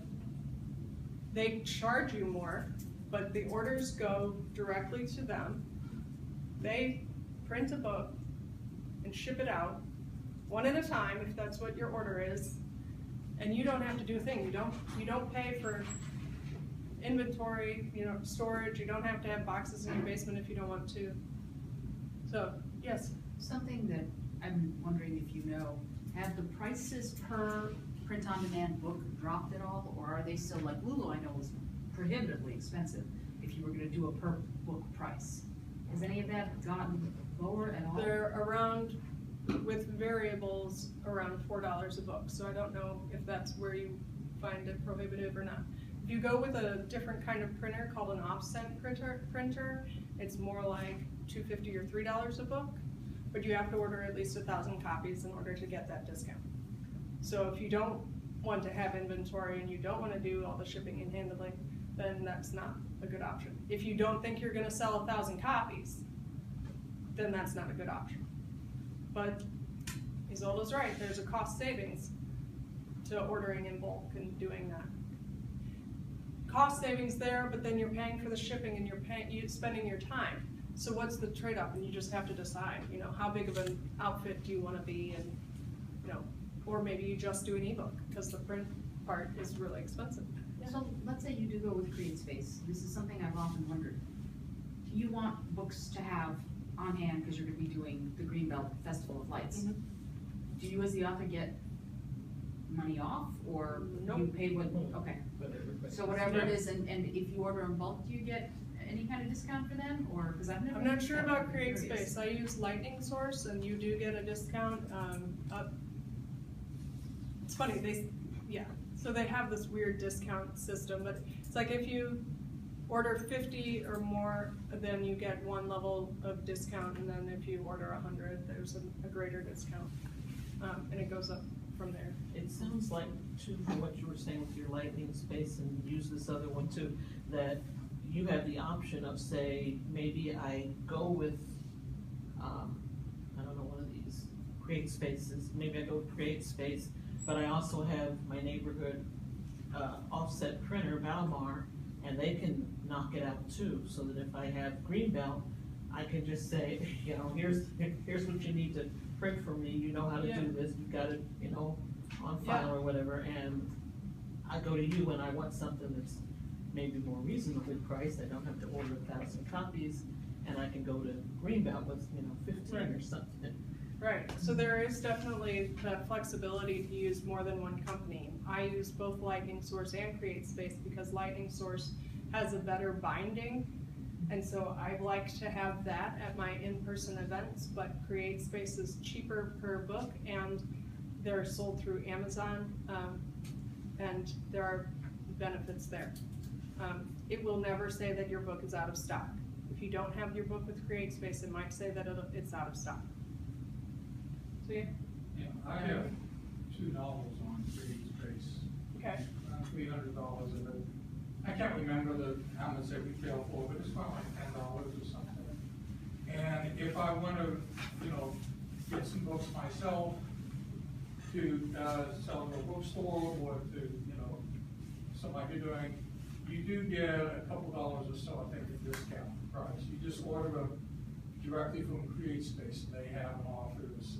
They charge you more, but the orders go directly to them. They print a book and ship it out one at a time, if that's what your order is, and you don't have to do a thing. You don't pay for inventory, storage. You don't have to have boxes in your basement if you don't want to. So, yes. Something that I'm wondering if you know, have the prices per print-on-demand book dropped at all, or are they still, like Lulu I know is prohibitively expensive if you were gonna do a per book price? Has any of that gotten lower at all? They're around, with variables, around $4 a book. So I don't know if that's where you find it prohibitive or not. If you go with a different kind of printer called an offset printer, it's more like $2.50 or $3 a book, but you have to order at least 1,000 copies in order to get that discount. So if you don't want to have inventory and you don't want to do all the shipping and handling, then that's not a good option. If you don't think you're going to sell 1,000 copies, then that's not a good option. But Isolda's right, there's a cost savings to ordering in bulk and doing that. Cost savings there, but then you're paying for the shipping and you're spending your time. So what's the trade-off? And you just have to decide, how big of an outfit do you want to be, and or maybe you just do an ebook because the print part is really expensive. Yeah. So let's say you do go with CreateSpace. This is something I've often wondered. You want books to have on hand because you're going to be doing the Greenbelt Festival of Lights. Mm-hmm. Do you as the author get money off, or Nope. you pay what, okay. So whatever it is, and if you order in bulk, do you get any kind of discount for them, or, because I've never. I'm not sure about curious. CreateSpace. I use Lightning Source and you do get a discount. It's funny, so they have this weird discount system, but it's like if you order 50 or more, then you get one level of discount, and then if you order 100, there's a greater discount, and it goes up from there. It sounds like, too, from what you were saying with your Lightning Space, and use this other one too, that you have the option of, say, maybe I go with, I don't know, one of these CreateSpaces, maybe I go with CreateSpace, but I also have my neighborhood offset printer, Valmar, and they can knock it out too, so that if I have Greenbelt, I can just say, here's what you need to print for me, you know how to do this, you've got it, on file or whatever, and I go to you when I want something that's maybe more reasonably priced. I don't have to order 1,000 copies, and I can go to Greenbelt with 15 or something. Right, so there is definitely that flexibility to use more than one company. I use both Lightning Source and CreateSpace because Lightning Source has a better binding, and so I like to have that at my in-person events, but CreateSpace is cheaper per book, and they're sold through Amazon, and there are benefits there. It will never say that your book is out of stock. If you don't have your book with CreateSpace, it might say that it's out of stock. So yeah. Yeah, I have 2 novels on CreateSpace. Okay. $300 of it. I can't remember how much they retail for, but it's about like $10 or something. And if I want to, get some books myself to sell in a bookstore or to, something like you're doing, you do get a couple dollars or so, I think, a discount price. You just order them directly from CreateSpace, and they have an offers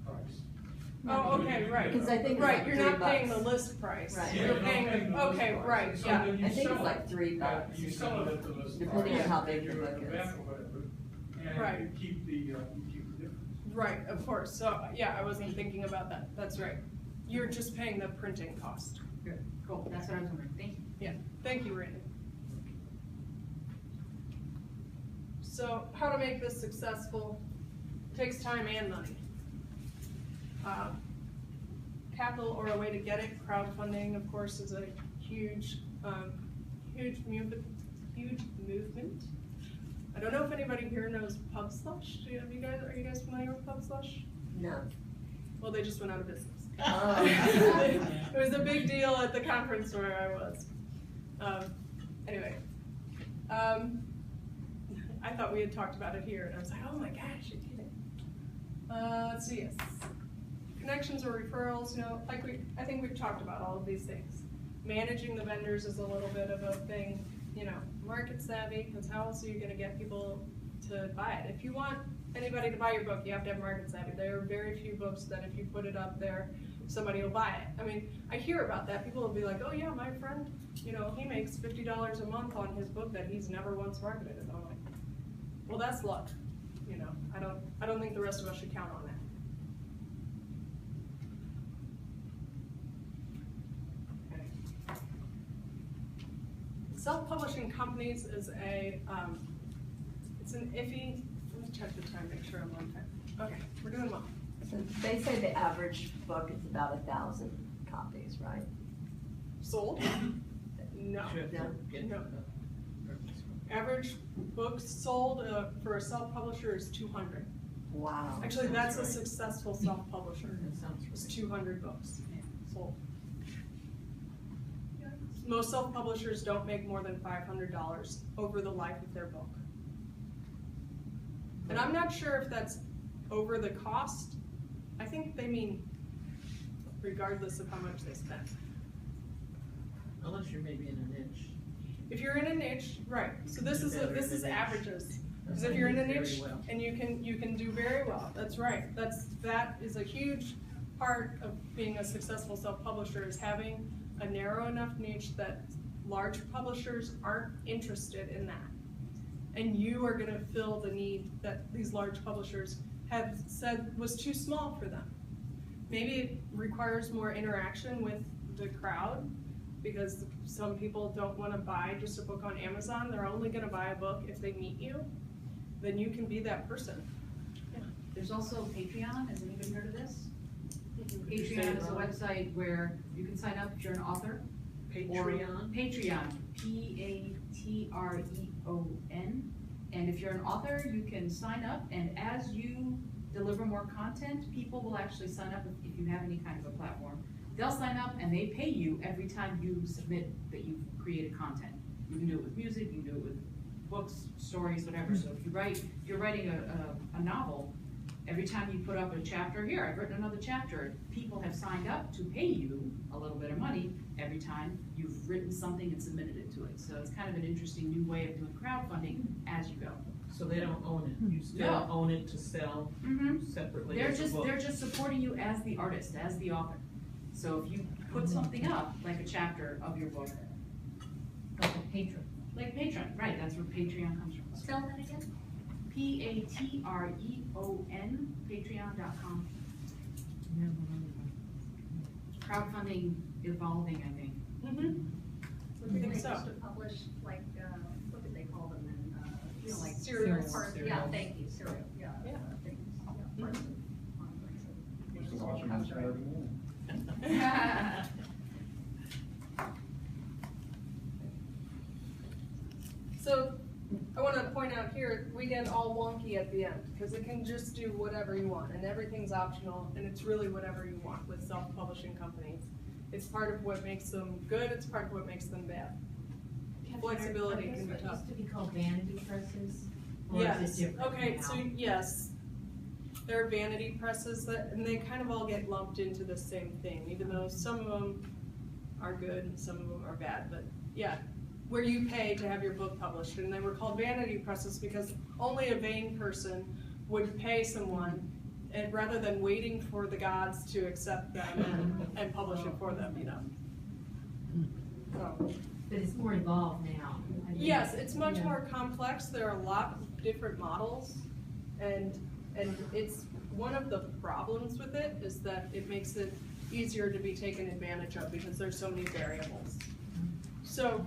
price. Oh, okay, right. Because I think it's right, like you're $3. not paying the list price. Right. You're paying the, okay, right, So yeah. then you I think sell it's it. like $3. You sell it at the list Depending price. on how big you your do book an is. event or whatever, and Right. you keep the difference. Right, of course. So yeah, I wasn't thinking about that. That's right. You're just paying the printing cost. Good, cool, that's what I was wondering, thank you. Yeah, thank you, Randy. So how to make this successful takes time and money. Capital or a way to get it, crowdfunding, of course, is a huge movement. I don't know if anybody here knows Pub Slush. Are you guys familiar with Pub Slush? No. Well, they just went out of business. Oh. It was a big deal at the conference where I was. Anyway, I thought we had talked about it here, and I was like, oh my gosh, you did it. Let's see, yes. Connections or referrals, you know, like I think we've talked about all of these things. Managing the vendors is a little bit of a thing, you know, market savvy, because how else are you gonna get people to buy it? If you want anybody to buy your book, you have to have market savvy. There are very few books that if you put it up there, somebody will buy it. I mean, I hear about that. People will be like, oh yeah, my friend, you know, he makes $50 a month on his book that he's never once marketed. And I'm like, well, that's luck. You know, I don't think the rest of us should count on that. Okay. Self-publishing companies is it's an iffy, let me check the time, make sure I'm on time. Okay, we're doing well. So they say the average book is about 1,000 copies, right? Sold? No. No. Average books sold for a self-publisher is 200. Wow. Actually, that's a successful self-publisher. That sounds It's right. 200 books sold. Most self-publishers don't make more than $500 over the life of their book. And I'm not sure if that's over the cost. I think they mean regardless of how much they spend. Unless you're maybe in a niche. If you're in a niche, right, so this is Better in this is a niche. averages. Because That's if you're in a very niche well. and you can do very well, that's right. That is a huge part of being a successful self-publisher, is having a narrow enough niche that large publishers aren't interested in that. And you are gonna fill the need that these large publishers have said was too small for them. Maybe it requires more interaction with the crowd, because some people don't want to buy just a book on Amazon. They're only going to buy a book if they meet you. Then you can be that person. Yeah. There's also Patreon. Has anybody heard of this? you say Patreon it is a wrong? website where you can sign up if you're an author. Patreon? Patreon, Patreon. And if you're an author, you can sign up, and as you deliver more content, people will actually sign up if you have any kind of a platform. They'll sign up and they pay you every time you submit that you've created content. You can do it with music, you can do it with books, stories, whatever. So if you're writing a novel, every time you put up a chapter, here, I've written another chapter, people have signed up to pay you a little bit of money every time you've written something and submitted it to it. So it's kind of an interesting new way of doing crowdfunding as you go. So they don't own it, you still No. own it to sell separately They're as a book? they're just supporting you as the artist, as the author. So if you put something up, like a chapter of your book, Like a patron. like Patreon, right, that's where Patreon comes from. Spell that again? Patreon, patreon.com. Crowdfunding evolving, I think. I think so. Used to publish, like, what did they call them in, you know, like. Serials. Part- Yeah, Serials. thank you, serial, yeah. Yeah. Things, yeah, parts of conflicts of- Just watch them start again. So I want to point out here, we get all wonky at the end, because it can just do whatever you want, and everything's optional, and it's really whatever you want with self-publishing companies. It's part of what makes them good, it's part of what makes them bad. Flexibility can be tough. Used to be called vanity presses? Or is Yes, it different okay, now? so yes, there are vanity presses that, and they kind of all get lumped into the same thing, even though some of them are good and some of them are bad, but yeah, where you pay to have your book published, and they were called vanity presses because only a vain person would pay someone, and rather than waiting for the gods to accept them and publish it for them, you know. So. But it's more involved now. I mean, Yes, it's much yeah. more complex. There are a lot of different models, and it's one of the problems with it is that it makes it easier to be taken advantage of because there's so many variables. So,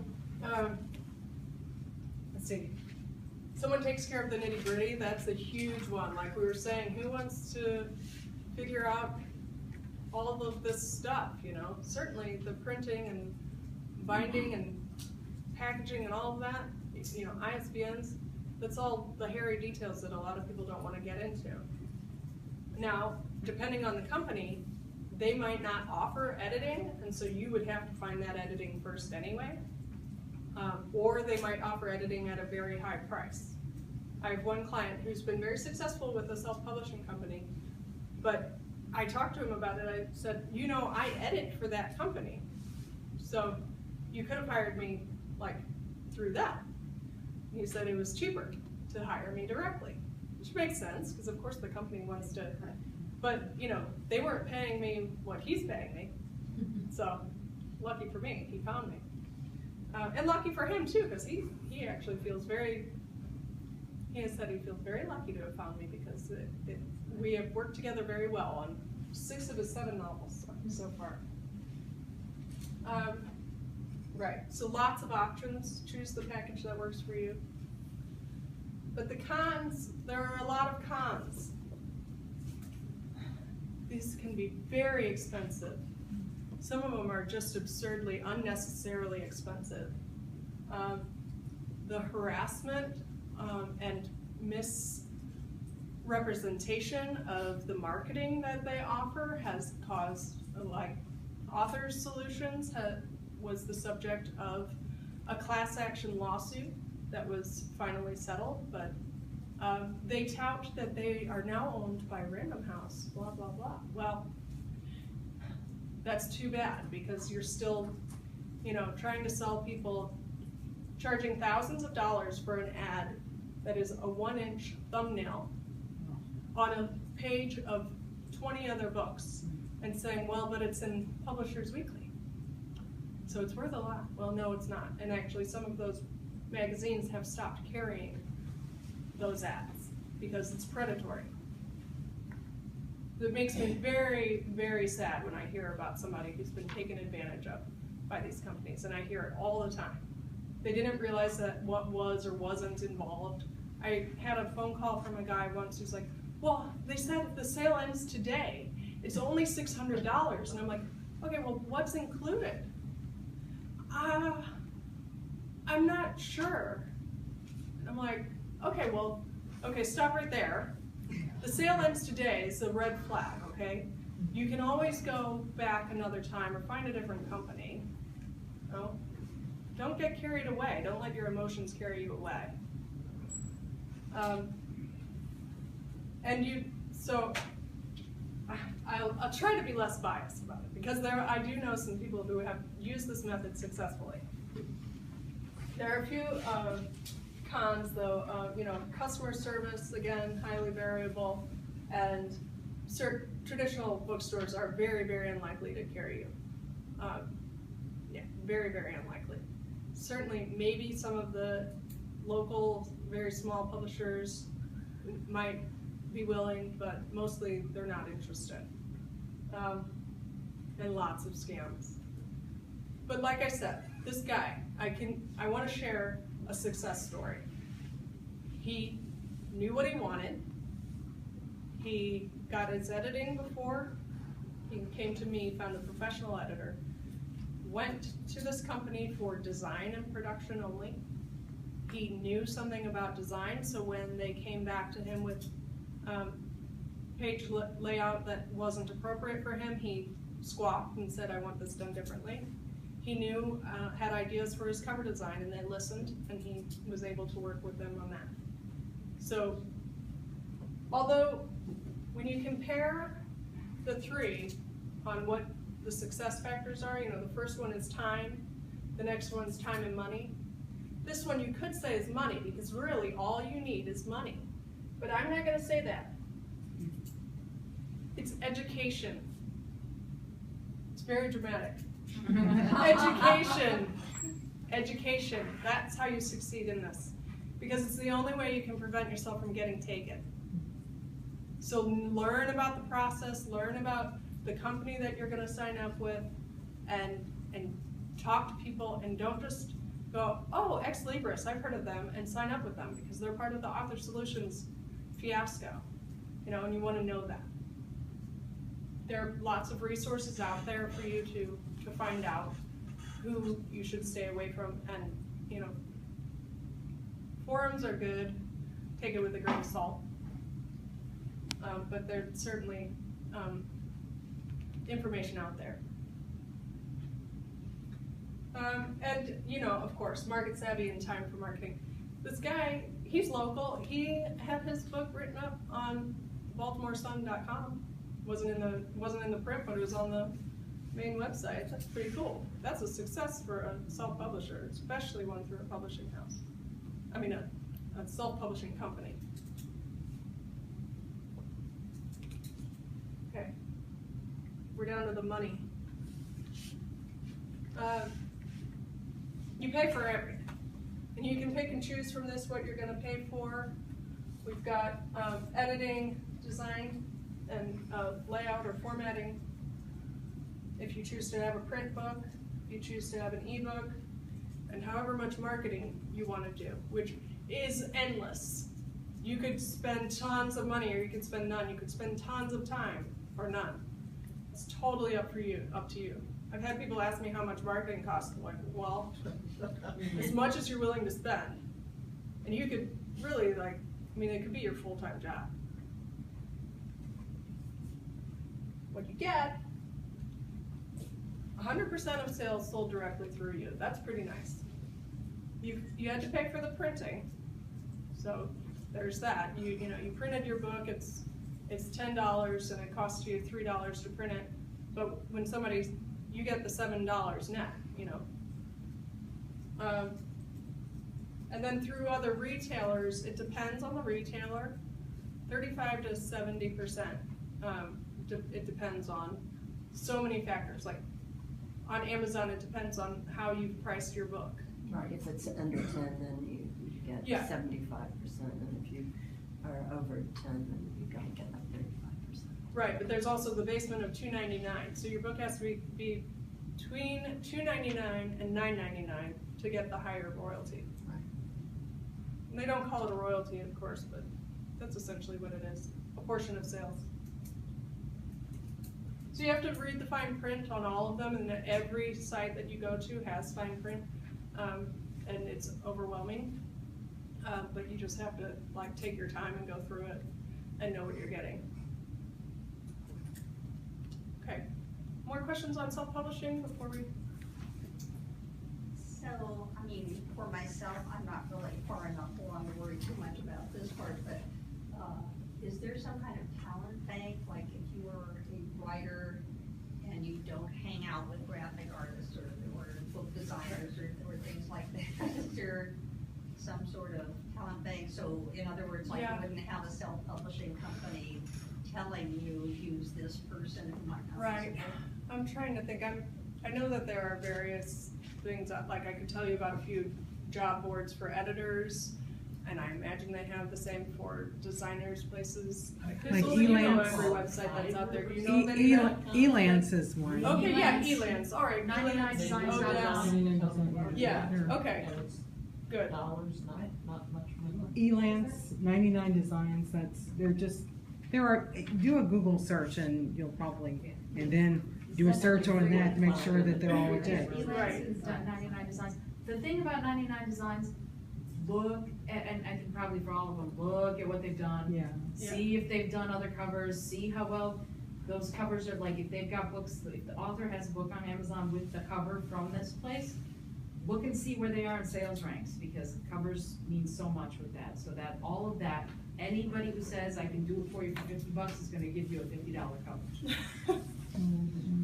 let's see. Someone takes care of the nitty gritty. That's a huge one. Like we were saying, who wants to figure out all of this stuff? You know, certainly the printing and binding and packaging and all of that, you know, ISBNs, that's all the hairy details that a lot of people don't want to get into. Now, depending on the company, they might not offer editing, and so you would have to find that editing first anyway. Or they might offer editing at a very high price. I have one client who's been very successful with a self-publishing company, but I talked to him about it. I said, you know, I edit for that company, so you could have hired me like through that. He said it was cheaper to hire me directly, which makes sense because of course the company wants to, but you know, they weren't paying me what he's paying me, so lucky for me, he found me. And lucky for him too, because he actually feels he has said he feels very lucky to have found me because we have worked together very well on 6 of his 7 novels so far. Right, so lots of options. Choose the package that works for you. But the cons, there are a lot of cons. These can be very expensive. Some of them are just absurdly, unnecessarily expensive. The harassment and misrepresentation of the marketing that they offer has caused, like, Authors Solutions was the subject of a class action lawsuit that was finally settled, but they tout that they are now owned by Random House, blah, blah, blah. Well, that's too bad because you're still, you know, trying to sell people, charging thousands of dollars for an ad that is a 1-inch thumbnail on a page of 20 other books and saying, well, but it's in Publishers Weekly, so it's worth a lot. Well, no, it's not. And actually some of those magazines have stopped carrying those ads because it's predatory. It makes me very, very sad when I hear about somebody who's been taken advantage of by these companies, and I hear it all the time. They didn't realize that what was or wasn't involved. I had a phone call from a guy once who's like, well, they said the sale ends today. It's only $600. And I'm like, okay, well, what's included? I'm not sure. And I'm like, okay, well, okay, stop right there. The sale ends today is a red flag, okay? You can always go back another time or find a different company. No? Don't get carried away. Don't let your emotions carry you away. I'll try to be less biased about it because I do know some people who have used this method successfully. There are a few cons though. You know, customer service, again, highly variable, and traditional bookstores are very, very unlikely to carry you. Yeah, very, very unlikely. Certainly, maybe some of the local, very small publishers might be willing, but mostly they're not interested. And lots of scams. But like I said, this guy, I want to share a success story. He knew what he wanted. He got his editing before. He came to me, found a professional editor, went to this company for design and production only. He knew something about design, so when they came back to him with page layout that wasn't appropriate for him, he squawked and said, I want this done differently. He knew, had ideas for his cover design, and they listened, and he was able to work with them on that. So, although when you compare the 3 on what the success factors are, you know, the first one is time, the next one's time and money. This one you could say is money, because really all you need is money. But I'm not going to say that. It's education. It's very dramatic. Education. Education. That's how you succeed in this. Because it's the only way you can prevent yourself from getting taken. So learn about the process, learn about the company that you're going to sign up with, and talk to people, and don't just go, oh, Ex Libris, I've heard of them, and sign up with them because they're part of the Author Solutions fiasco, you know, and you want to know that. There are lots of resources out there for you to find out who you should stay away from, and, you know, forums are good, take it with a grain of salt, but there's certainly information out there. And, you know, of course, market savvy and time for marketing. This guy, he's local. He had his book written up on BaltimoreSun.com. Wasn't in the print, but it was on the main website. That's pretty cool. That's a success for a self-publisher, especially one through a publishing house. I mean, a self-publishing company. Okay, we're down to the money. You pay for everything, and you can pick and choose from this what you're going to pay for. We've got editing, design, and layout or formatting. If you choose to have a print book, if you choose to have an ebook, and however much marketing you want to do, which is endless. You could spend tons of money, or you could spend none. You could spend tons of time, or none. It's totally up to you. I've had people ask me how much marketing costs. I'm like, well, as much as you're willing to spend. And you could really, like, I mean, it could be your full-time job. What you get, 100% of sales sold directly through you. That's pretty nice. You had to pay for the printing, so there's that. You printed your book. It's $10 and it costs you $3 to print it. But when you get the $7 net, and then through other retailers, it depends on the retailer, 35 to 70%. It depends on so many factors. Like on Amazon, it depends on how you've priced your book. Right, if it's under 10, then you get 75%, and if you are over 10, then you gotta get like 35%. Right, but there's also the basement of $2.99, so your book has to be between $2.99 and $9.99 to get the higher royalty. Right. And they don't call it a royalty, of course, but that's essentially what it is, a portion of sales. So you have to read the fine print on all of them, and every site that you go to has fine print, and it's overwhelming. But you just have to take your time and go through it and know what you're getting. Okay, more questions on self-publishing before we? So, I mean, for myself, I'm not really far enough along to worry too much about this part, but is there some kind of talent bank, like if you were a writer and you don't hang out with graphic artists or book designers or things like that? Is there some sort of talent bank? So in other words, you wouldn't have a self-publishing company telling you use this person who might not. Right. I'm trying to think. I know that there are various things, like I could tell you about a few job boards for editors, and I imagine they have the same for designers, places. Like Elance. You know Elance. every website that's out there. You know that. Elance is one. Okay, yeah, Elance. All right. 99 designs. Yeah. Okay. Good. Dollars, not much money. Elance, 99 Designs. Do a Google search and you'll probably, and then do a search on that to make sure that they're all legit. Elance is 99 Designs. The thing about 99 Designs, look at, and I think probably for all of them, look at what they've done. Yeah. See if they've done other covers, see how well those covers are, like if they've got books, if the author has a book on Amazon with the cover from this place, look and see where they are in sales ranks, because covers mean so much with that. So that all of that, anybody who says I can do it for you for $50 is gonna give you a $50 cover.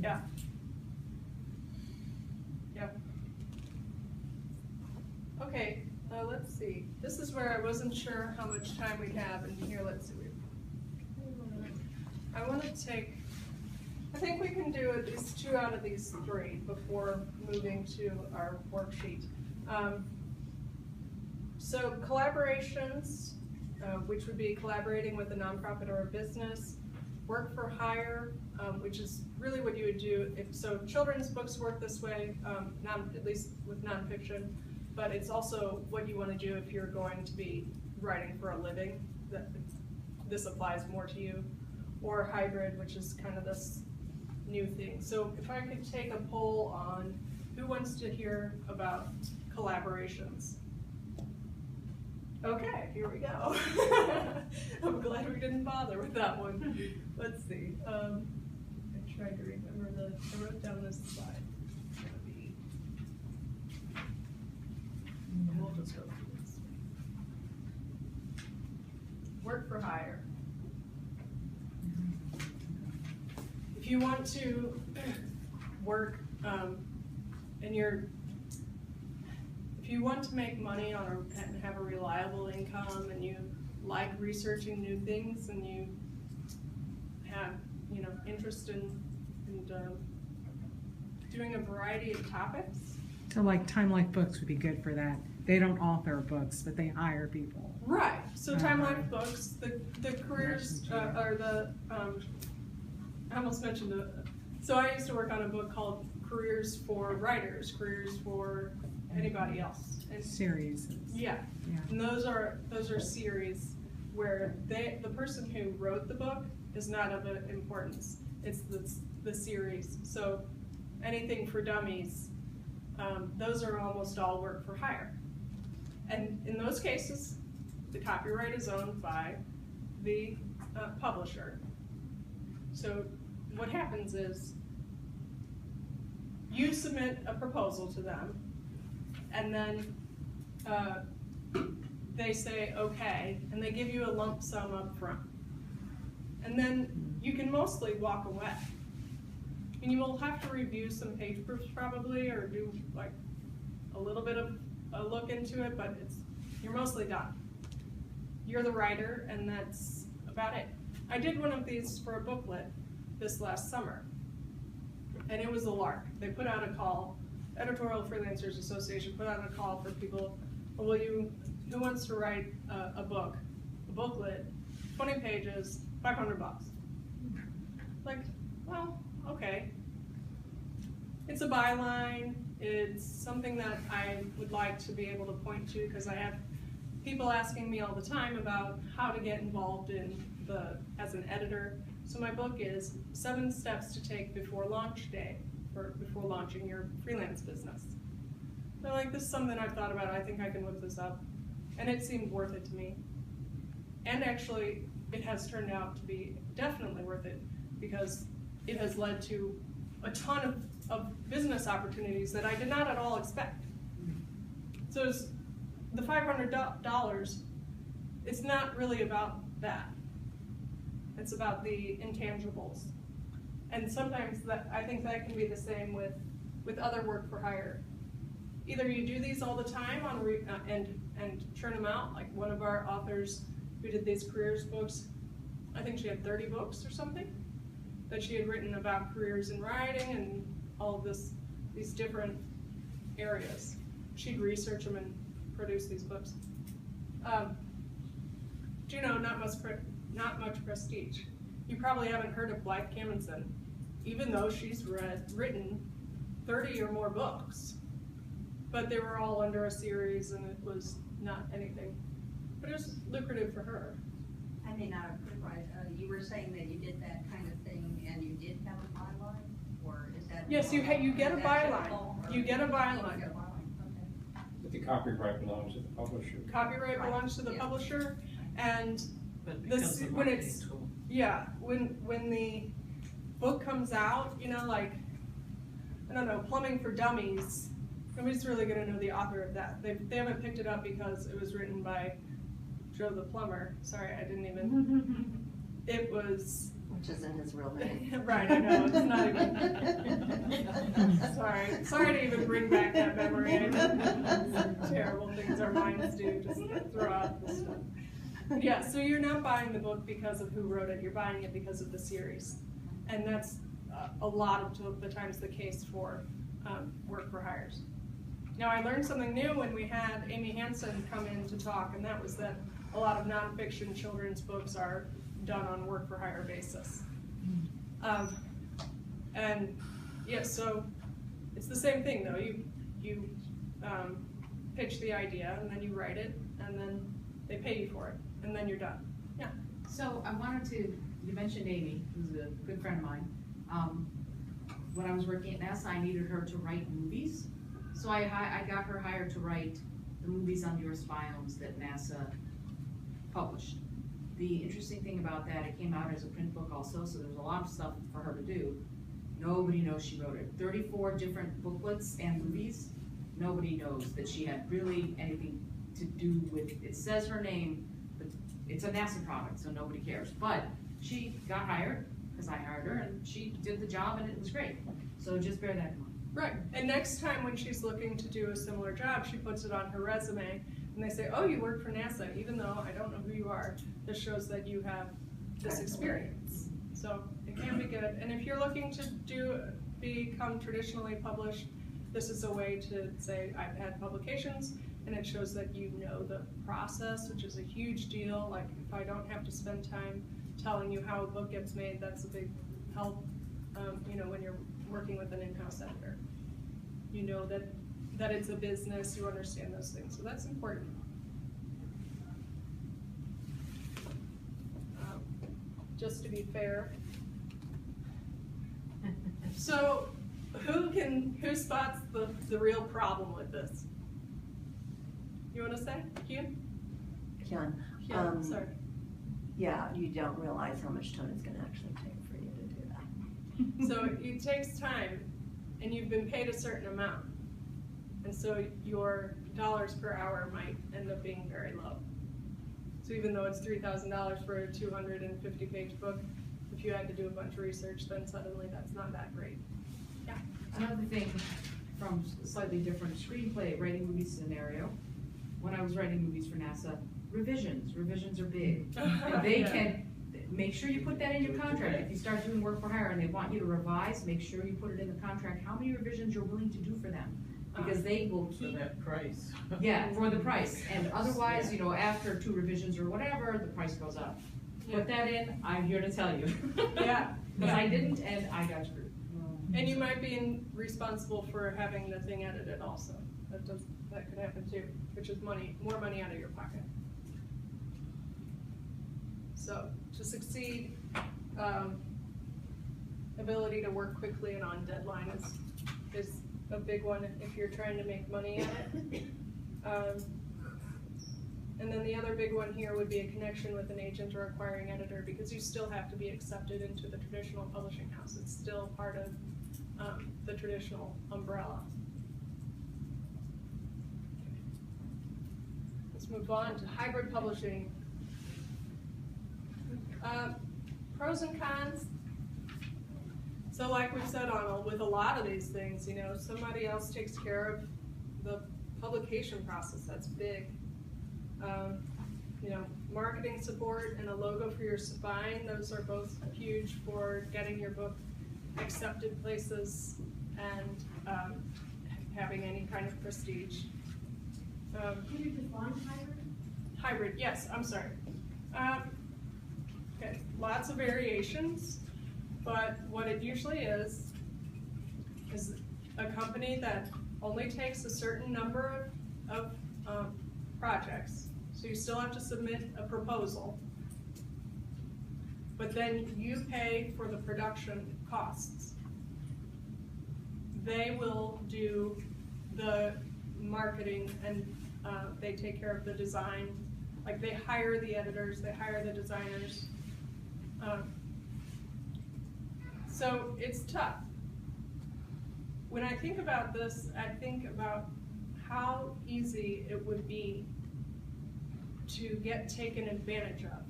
Yeah. Yep. Okay, let's see. This is where I wasn't sure how much time we have, and here, let's see. I want to take, I think we can do at least 2 out of these 3 before moving to our worksheet. So collaborations, which would be collaborating with a nonprofit or a business. Work for hire, which is really what you would do so children's books work this way, at least with nonfiction, but it's also what you want to do if you're going to be writing for a living. This applies more to you. Or hybrid, which is kind of this new thing. So if I could take a poll on who wants to hear about collaborations. Okay, here we go. I'm glad we didn't bother with that one. Let's see. I tried to remember I wrote down this slide. It's gonna be. We'll just go through this. you want to work, and if you want to make money and have a reliable income, and you like researching new things, and you have, interest in doing a variety of topics. So like Time Life Books would be good for that. They don't author books, but they hire people. Right, so Time Life Books, the careers, or the, I almost mentioned it. So I used to work on a book called Careers for Writers, Careers for Anybody Else. And series. Yeah, and those are series where the person who wrote the book is not of importance. It's the series. So anything for dummies, those are almost all work for hire. And in those cases, the copyright is owned by the publisher. So what happens is you submit a proposal to them, and then they say okay, and they give you a lump sum up front. And then you can mostly walk away. And you will have to review some page proofs probably, or do like a little bit of a look into it, but you're mostly done. You're the writer, and that's about it. I did one of these for a booklet this last summer, and it was a lark. They put out a call, Editorial Freelancers Association put out a call for people, well, who wants to write a booklet, 20 pages, $500. Like, well, okay. It's a byline. It's something that I would like to be able to point to, because I have people asking me all the time about how to get involved as an editor. So my book is 7 steps to take before launch day, or before launching your freelance business. They're like, this is something I've thought about. I think I can whip this up. And it seemed worth it to me. And actually, it has turned out to be definitely worth it, because it has led to a ton of business opportunities that I did not at all expect. So the $500, it's not really about that. It's about the intangibles. And sometimes I think that can be the same with other work for hire. Either you do these all the time and churn them out, like one of our authors who did these careers books, I think she had 30 books or something that she had written about careers in writing and all of these different areas. She'd research them and produce these books. Not much prestige. You probably haven't heard of Blythe Camonson, even though she's written 30 or more books. But they were all under a series, and it was not anything. But it was lucrative for her. I may not have put it right. You were saying that you did that kind of thing, and you did have a byline, or is that? Yes, you get a byline. You get a byline. But the copyright belongs to the publisher. Copyright belongs to the publisher, and when the book comes out, like, I don't know, Plumbing for Dummies, nobody's really going to know the author of that. They haven't picked it up because it was written by Joe the Plumber. Sorry, I didn't even. It was. Which isn't his real name. Right, I know, it's not even. Sorry to even bring back that memory. Terrible things our minds do, just throw out this stuff. Yeah, so you're not buying the book because of who wrote it, you're buying it because of the series. And that's a lot of the times the case for work for hires. Now, I learned something new when we had Amy Hansen come in to talk, and that was that a lot of nonfiction children's books are done on work for hire basis. And yeah, so it's the same thing though. You pitch the idea, and then you write it, and then they pay you for it, and then you're done. Yeah. So I wanted you mentioned Amy, who's a good friend of mine. When I was working at NASA, I needed her to write movies. So I got her hired to write the movies on U.S. biomes that NASA published. The interesting thing about that, it came out as a print book also, so there's a lot of stuff for her to do. Nobody knows she wrote it. 34 different booklets and movies. Nobody knows that she had really anything to do with it. It says her name, but it's a NASA product, so nobody cares. But she got hired, because I hired her and she did the job and it was great. So just bear that in mind. Right, and next time when she's looking to do a similar job, she puts it on her resume, and they say, oh, you work for NASA, even though I don't know who you are, this shows that you have this experience. So it can be good, and if you're looking to become traditionally published, this is a way to say, I've had publications, and it shows that you know the process, which is a huge deal. Like, if I don't have to spend time telling you how a book gets made, that's a big help, you know, when you're working with an in-house editor. You know that it's a business, you understand those things, so that's important. Just to be fair. So, who spots the real problem with this? You want to say, Kyun? Kyun, Sorry. yeah, you don't realize how much time it's gonna actually take for you to do that. So it takes time, and you've been paid a certain amount, and so your dollars per hour might end up being very low. So even though it's $3,000 for a 250-page book, if you had to do a bunch of research, then suddenly that's not that great. Yeah. Another thing from a slightly different screenplay writing movie scenario, when I was writing movies for NASA, revisions are big. And they can, make sure you put that in your contract. If you start doing work for hire and they want you to revise, make sure you put it in the contract, how many revisions you're willing to do for them. Because they will keep. For that price. Yeah, for the price. And otherwise, you know, after 2 revisions or whatever, the price goes up. Put that in, I'm here to tell you. Yeah. Because I didn't and I got screwed. And you might be responsible for having the thing edited also. That could happen too, which is more money out of your pocket. So to succeed, ability to work quickly and on deadline is a big one if you're trying to make money at it. And then the other big one here would be a connection with an agent or acquiring editor, because you still have to be accepted into the traditional publishing house. It's still part of the traditional umbrella. Let's move on to hybrid publishing. Pros and cons. So like we've said, Arnold, with a lot of these things, you know, somebody else takes care of the publication process. That's big. You know, marketing support and a logo for your spine, those are both huge for getting your book accepted places and having any kind of prestige. Can you define hybrid? Hybrid, yes, I'm sorry. Okay, lots of variations, but what it usually is a company that only takes a certain number of projects. So you still have to submit a proposal, but then you pay for the production costs. They will do the marketing and they take care of the design. Like they hire the editors, they hire the designers. So it's tough. When I think about this, I think about how easy it would be to get taken advantage of.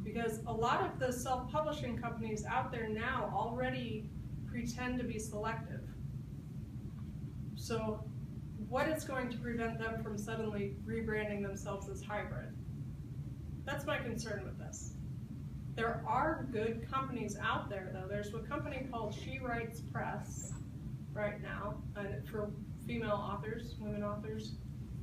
Because a lot of the self-publishing companies out there now already pretend to be selective. So what is going to prevent them from suddenly rebranding themselves as hybrid? That's my concern with this. There are good companies out there though. There's a company called She Writes Press right now for female authors, women authors.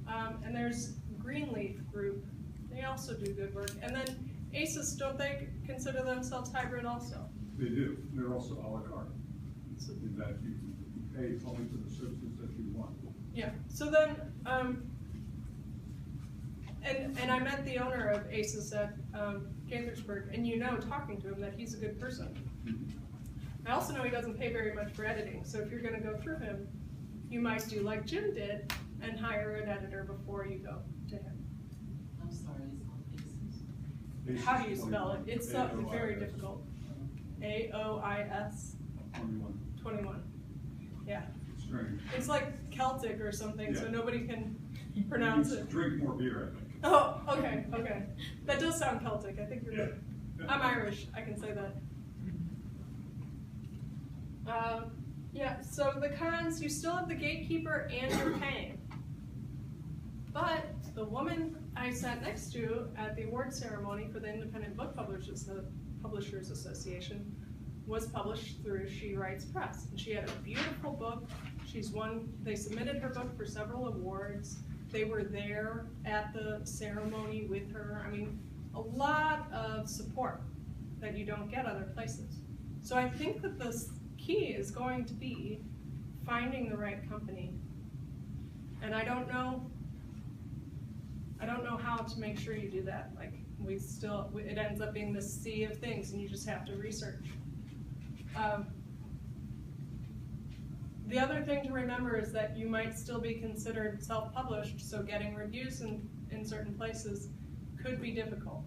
And there's Greenleaf Group, they also do good work. And then ACES, don't they consider themselves hybrid also? They do. They're also a la carte. So in that you pay only for the services that you want. Yeah. So then, and I met the owner of ACES at Gaithersburg, and you know, talking to him, that he's a good person. I also know he doesn't pay very much for editing, so if you're going to go through him, you might do like Jim did and hire an editor before you go to him. I'm sorry, it's called ACES. How do you spell it? It's very difficult. AOIS 21. Yeah. Strange. It's like Celtic or something, so Yeah. nobody can pronounce it. Drink more beer, I think. Oh, okay, okay. That does sound Celtic. I think you're right. I'm Irish. I can say that. Yeah, so the cons, you still have the gatekeeper and you're paying. But the woman I sat next to at the award ceremony for the Independent Book Publishers Association was published through She Writes Press. And she had a beautiful book. They submitted her book for several awards. They were there at the ceremony with her. I mean, a lot of support that you don't get other places. So I think that the key is going to be finding the right company. And I don't know how to make sure you do that. Like, it ends up being this sea of things and you just have to research. The other thing to remember is that you might still be considered self-published, so getting reviews in certain places could be difficult.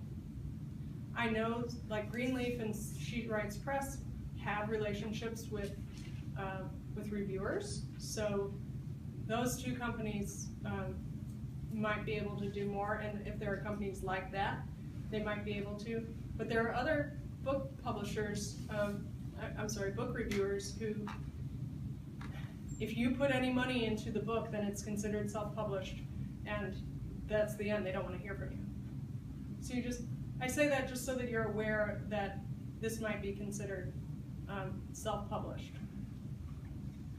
I know, like Greenleaf and She Writes Press have relationships with reviewers, so those two companies might be able to do more, and if there are companies like that, they might be able to. But there are other book publishers, book reviewers who, if you put any money into the book, then it's considered self-published, and that's the end. They don't want to hear from you. So I say that just so that you're aware that this might be considered self-published.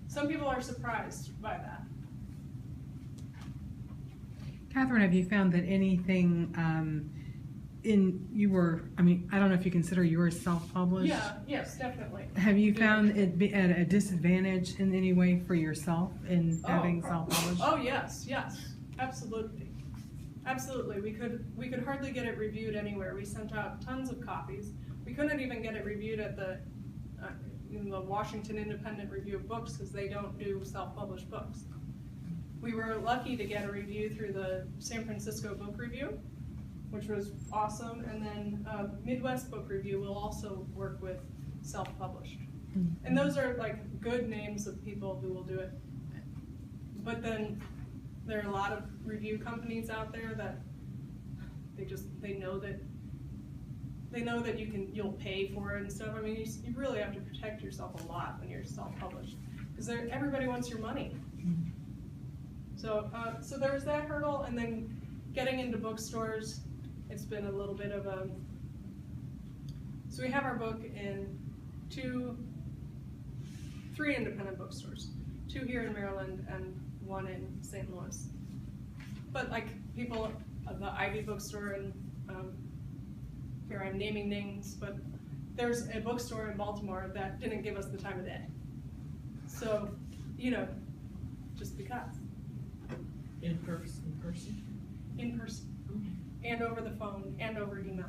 Some people are surprised by that. Katherine, have you found that anything I don't know if you consider yours self-published? Yeah, yes, definitely. Have you found it be at a disadvantage in any way for yourself in having self-published? Oh yes, absolutely. Absolutely, we could hardly get it reviewed anywhere. We sent out tons of copies. We couldn't even get it reviewed at the Washington Independent Review of Books because they don't do self-published books. We were lucky to get a review through the San Francisco Book Review, which was awesome, and then Midwest Book Review will also work with self-published. And those are like good names of people who will do it. But then there are a lot of review companies out there that they know that you'll pay for it and stuff. I mean, you really have to protect yourself a lot when you're self-published because everybody wants your money. So there was that hurdle, and then getting into bookstores. It's been a little bit of a. So we have our book in 3 independent bookstores, 2 here in Maryland and 1 in St. Louis. But like people, the Ivy bookstore, and here I'm naming names, but there's a bookstore in Baltimore that didn't give us the time of day. So, just because. In person? In person. And over the phone, and over email.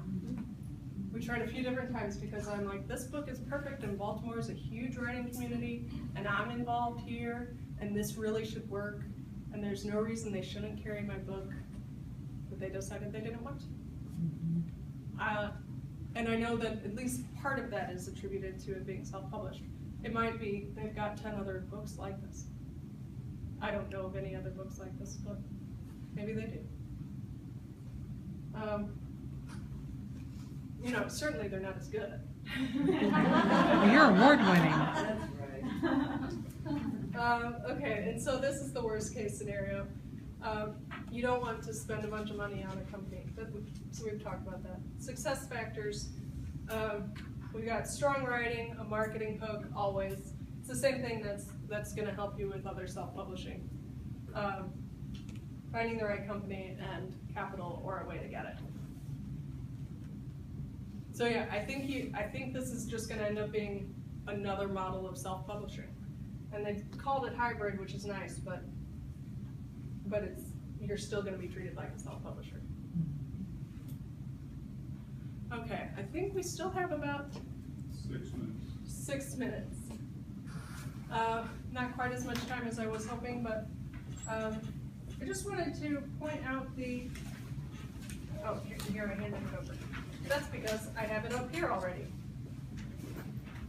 We tried a few different times because I'm like, this book is perfect, and Baltimore is a huge writing community, and I'm involved here, and this really should work, and there's no reason they shouldn't carry my book, but they decided they didn't want to. And I know that at least part of that is attributed to it being self-published. It might be they've got 10 other books like this. I don't know of any other books like this, but maybe they do. Certainly they're not as good. Well, you're award-winning. That's right. Okay, and so this is the worst case scenario. You don't want to spend a bunch of money on a company, so we've talked about that. Success factors, we've got strong writing, a marketing hook, always. It's the same thing that's going to help you with other self-publishing. Finding the right company and capital or a way to get it. So yeah, I think this is just going to end up being another model of self-publishing, and they've called it hybrid, which is nice, but you're still going to be treated like a self-publisher. Okay, I think we still have about 6 minutes. 6 minutes. Not quite as much time as I was hoping, but I just wanted to point out here I handed it over. That's because I have it up here already.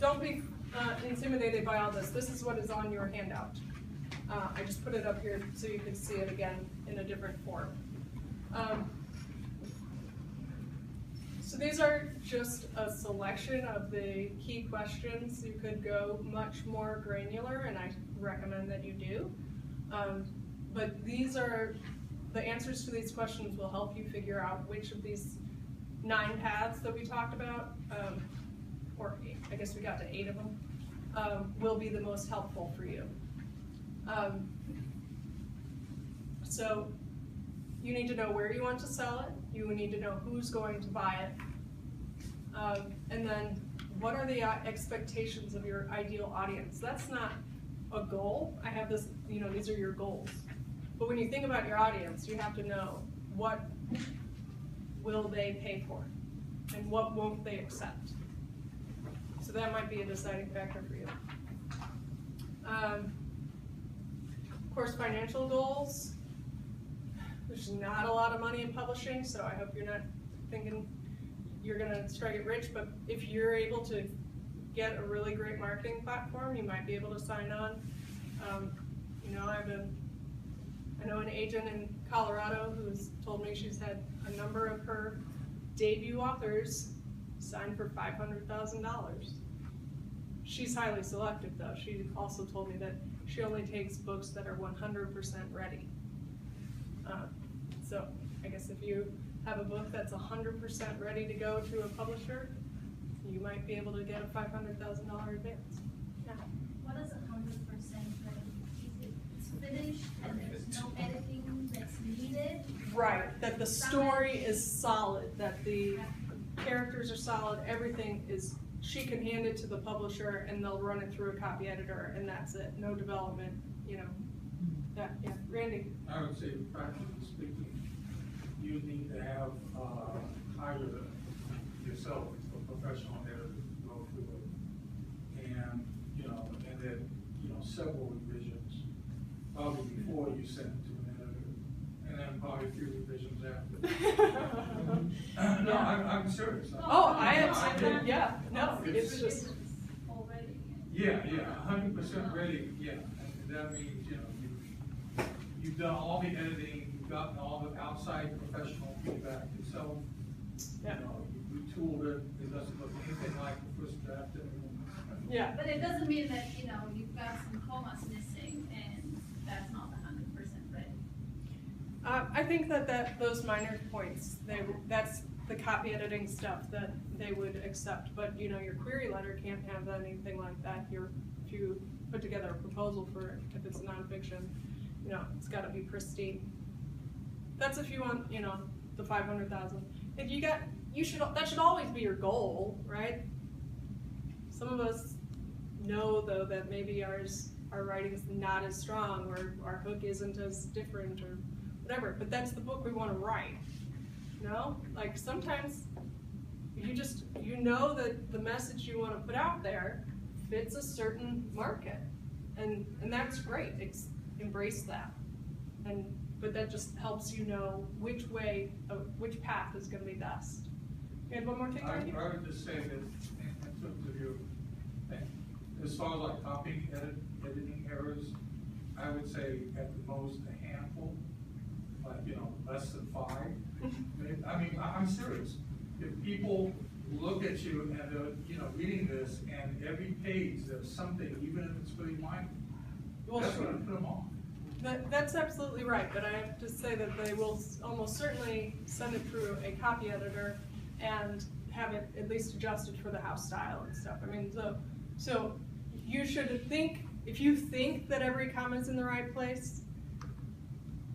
Don't be intimidated by all this. This is what is on your handout. I just put it up here so you can see it again in a different form. So these are just a selection of the key questions. You could go much more granular, and I recommend that you do. But these are, the answers to these questions will help you figure out which of these 9 paths that we talked about, or I guess we got to 8 of them, will be the most helpful for you. So you need to know where you want to sell it. You need to know who's going to buy it. And then what are the expectations of your ideal audience? That's not a goal. I have this, you know, these are your goals. But when you think about your audience, you have to know what will they pay for and what won't they accept. So that might be a deciding factor for you. Of course, financial goals. There's not a lot of money in publishing, so I hope you're not thinking you're gonna strike it rich, but if you're able to get a really great marketing platform, you might be able to sign on. You know, I know an agent in Colorado who's told me she's had a number of her debut authors signed for $500,000. She's highly selective though. She also told me that she only takes books that are 100% ready. So I guess if you have a book that's 100% ready to go to a publisher, you might be able to get a $500,000 advance. Yeah. What is 100% ready? Is it finished and there's no editing that's needed? Right, that the story is solid, that the characters are solid, everything is, she can hand it to the publisher and they'll run it through a copy editor and that's it, no development, you know. That, yeah, Randy? I would say, practically speaking, you need to have, hire yourself a professional editor to go through it. And, you know, and then, you know, several revisions, probably before you send it to an editor, and then probably a few revisions after. No, I'm serious. Oh, I am, yeah, no, it's just. Already. Yeah, 100% ready, yeah. And that means, you know, you've done all the editing, you've gotten all the outside professional feedback yourself. Yeah. You know, you tooled it, it doesn't look anything like the first draft anymore. Yeah. But it doesn't mean that, you know, you've got some commas missing and that's not 100% ready. I think that those minor points, that's the copy editing stuff that they would accept, but you know, your query letter can't have anything like that. If you put together a proposal for it, if it's nonfiction, you know, it's gotta be pristine. That's if you want, you know, the 500,000. If you got, that should always be your goal, right? Some of us know though that maybe our writing's not as strong or our hook isn't as different or whatever, but that's the book we want to write. You know, like sometimes you know that the message you want to put out there fits a certain market, and that's great. Embrace that, but that just helps you know which which path is going to be best. You had one more thing? I would just say that in terms of your, as far as like copying, editing errors, I would say at the most a handful, like, you know, less than 5. I mean, I'm serious. If people look at you and they're, you know, reading this and every page there's something, even if it's pretty minor, that's going to put them off. That's absolutely right, but I have to say that they will almost certainly send it through a copy editor and have it at least adjusted for the house style and stuff. I mean, so you should think, if you think that every comma's in the right place,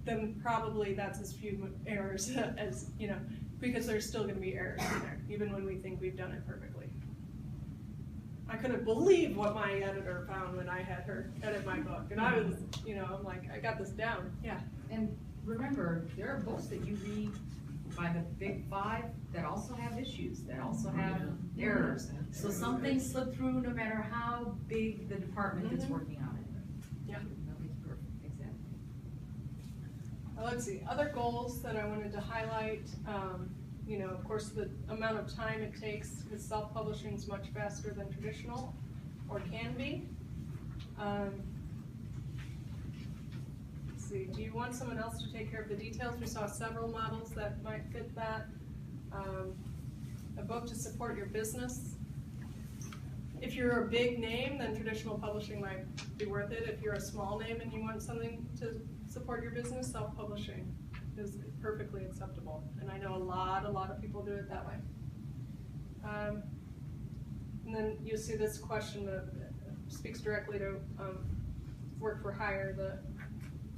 then probably that's as few errors as, you know, because there's still going to be errors in there, even when we think we've done it perfectly. I couldn't believe what my editor found when I had her edit my book, and I was, you know, I'm like, I got this down. Yeah. And remember, there are books that you read by the big 5 that also have issues, that also have errors. So some things slip through no matter how big the department that's working on it. Yeah. Nothing's perfect, exactly. Let's see, other goals that I wanted to highlight, you know, of course, the amount of time it takes, because self-publishing is much faster than traditional, or can be. Let's see, do you want someone else to take care of the details? We saw several models that might fit that. a book to support your business. If you're a big name, then traditional publishing might be worth it. If you're a small name and you want something to support your business, self-publishing is perfectly acceptable. And I know a lot of people do it that way. And then you see this question that speaks directly to work for hire, the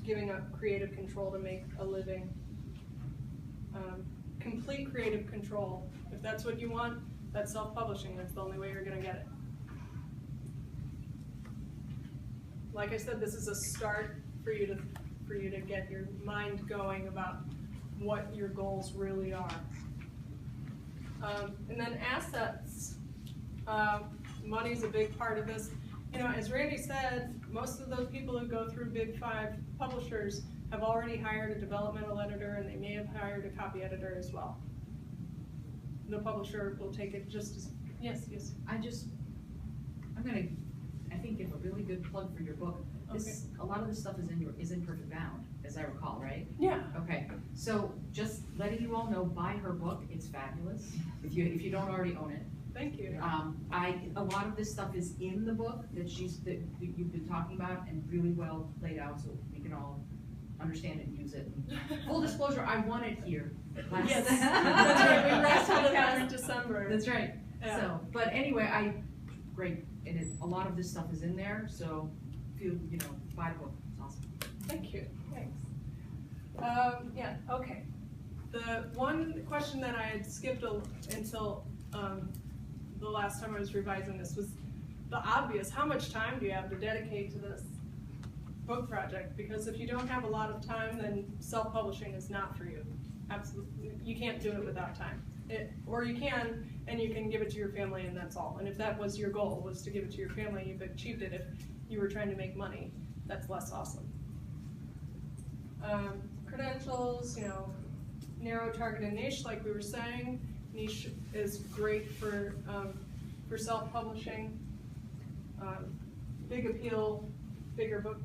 giving up creative control to make a living. Complete creative control. If that's what you want, that's self-publishing. That's the only way you're going to get it. Like I said, this is a start for you to get your mind going about what your goals really are. And then assets. Money's a big part of this. You know, as Randy said, most of those people who go through Big 5 publishers have already hired a developmental editor, and they may have hired a copy editor as well. The publisher will take it just as, yes. I'm gonna, I think, give a really good plug for your book. This, a lot of this stuff is in Perfect Bound, as I recall, right? Yeah. Okay, so just letting you all know, buy her book, it's fabulous, if you don't already own it. Thank you. A lot of this stuff is in the book that you've been talking about and really well laid out, so we can all understand it and use it. Full disclosure, I won it here. Yes, that's right, we wrestled it last December. That's right. Yeah. So, but anyway, great, and a lot of this stuff is in there, so buy the book, it's awesome. Thank you, thanks. Yeah, okay. The one question that I had skipped until the last time I was revising this was the obvious, how much time do you have to dedicate to this book project? Because if you don't have a lot of time, then self-publishing is not for you. Absolutely, you can't do it without time. Or you can, and you can give it to your family, and that's all. And if that was your goal, was to give it to your family, you've achieved it. If you were trying to make money, that's less awesome. Credentials, narrow targeted niche, like we were saying. Niche is great for self-publishing. Big appeal, bigger book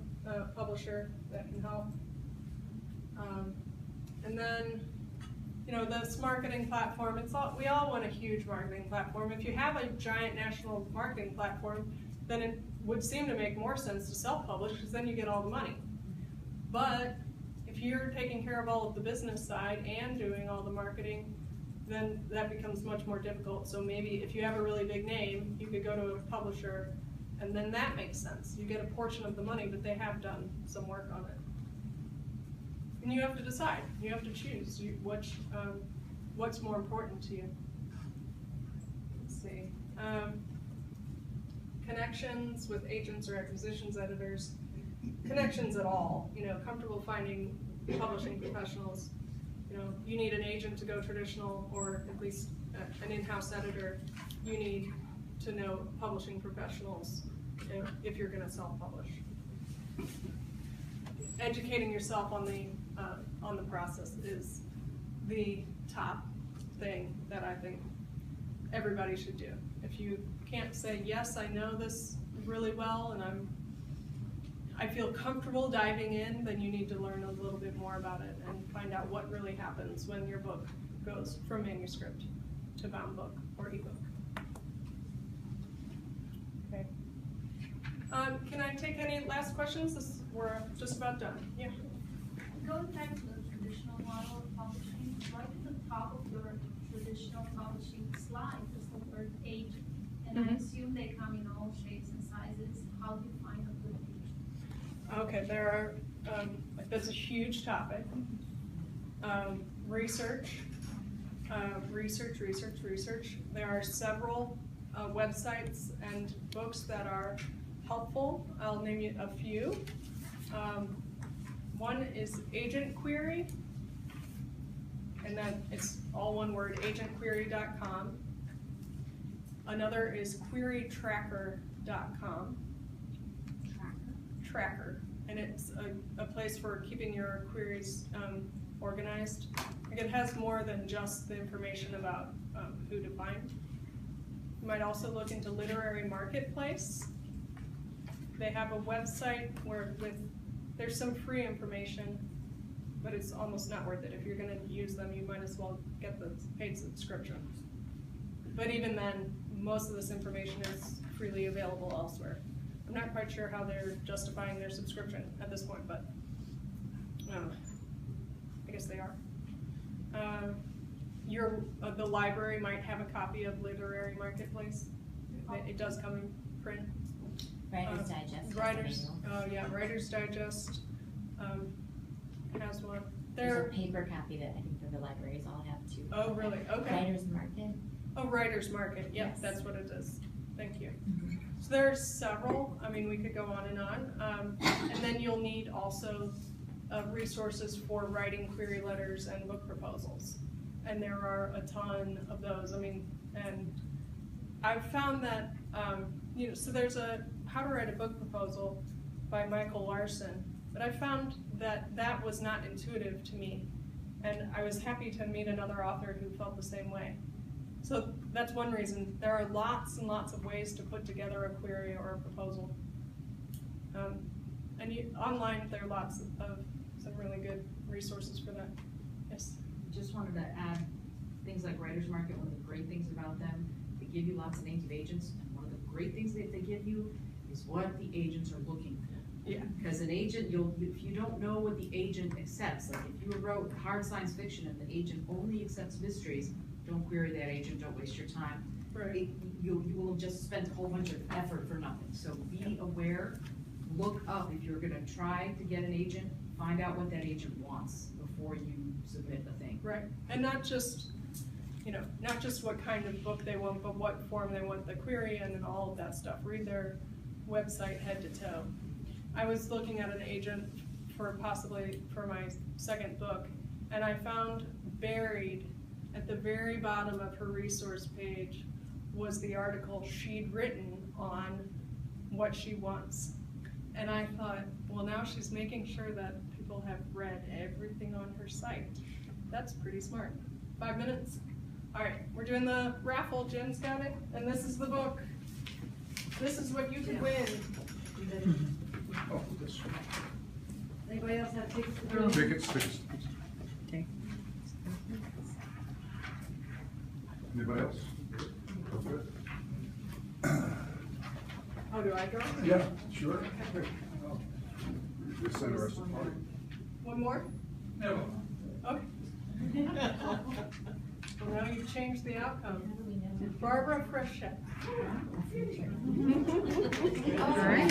publisher that can help. And then, this marketing platform, we all want a huge marketing platform. If you have a giant national marketing platform, then it would seem to make more sense to self-publish, because then you get all the money. But if you're taking care of all of the business side and doing all the marketing, then that becomes much more difficult. So maybe if you have a really big name, you could go to a publisher, and then that makes sense. You get a portion of the money, but they have done some work on it. And you have to decide. You have to choose what's more important to you. Let's see. Connections with agents or acquisitions editors. Connections at all. Comfortable finding publishing professionals. You need an agent to go traditional, or at least an in-house editor. You need to know publishing professionals if you're going to self-publish. Educating yourself on the process is the top thing that I think everybody should do. If you can't say, yes, I know this really well, and I feel comfortable diving in, then you need to learn a little bit more about it and find out what really happens when your book goes from manuscript to bound book or ebook. Okay. Can I take any last questions? We're just about done. Yeah. Going back to the traditional model of publishing, right at the top of your traditional publishing slide is the word agent. And I assume they come in all shapes and sizes. How do you find a good agent? Okay, there are, that's a huge topic. Research. There are several websites and books that are helpful. I'll name you a few. One is Agent Query, and then it's all one word, agentquery.com. Another is querytracker.com. Tracker, and it's a place for keeping your queries organized. It has more than just the information about who to find. You might also look into Literary Marketplace. They have a website where there's some free information, but it's almost not worth it. If you're going to use them, you might as well get the paid subscription. But even then, most of this information is freely available elsewhere. I'm not quite sure how they're justifying their subscription at this point, but I guess they are. The library might have a copy of Literary Marketplace. It does come in print. Writer's Digest. Writer's Digest has one. There's a paper copy that I think the libraries all have too. Oh, really? Okay. Writer's Market. Oh, Writer's Market. Yep, Yes. that's what it is. Thank you. So there's several. I mean, we could go on. And then you'll need also resources for writing query letters and book proposals. And there are a ton of those. I mean, and I've found that, so there's a How to Write a Book Proposal by Michael Larson, but I found that that was not intuitive to me. And I was happy to meet another author who felt the same way. So that's one reason. There are lots and lots of ways to put together a query or a proposal. Online, there are lots of some really good resources for that. Yes? Just wanted to add things like Writer's Market. One of the great things about them, they give you lots of names of agents, and one of the great things that they give you is what the agents are looking for. Yeah. Because an agent, if you don't know what the agent accepts, like if you wrote hard science fiction and the agent only accepts mysteries, don't query that agent, don't waste your time. Right. You will just spend a whole bunch of effort for nothing. So be aware, look up, if you're gonna try to get an agent, find out what that agent wants before you submit the thing. Right, and not just what kind of book they want, but what form they want the query in and all of that stuff. Read their website head to toe. I was looking at an agent for my second book, and I found buried at the very bottom of her resource page was the article she'd written on what she wants. And I thought, well, now she's making sure that people have read everything on her site. That's pretty smart. 5 minutes? All right, we're doing the raffle. Jen's got it, and this is the book. This is what you could win. Oh, this one. Anybody else have tickets? Tickets. Okay. Anybody else? Good. Oh, do I go? Yeah, sure. Just send the rest of the party. One more? No. Okay. Well, now you've changed the outcome. Barbara Frechette. All right.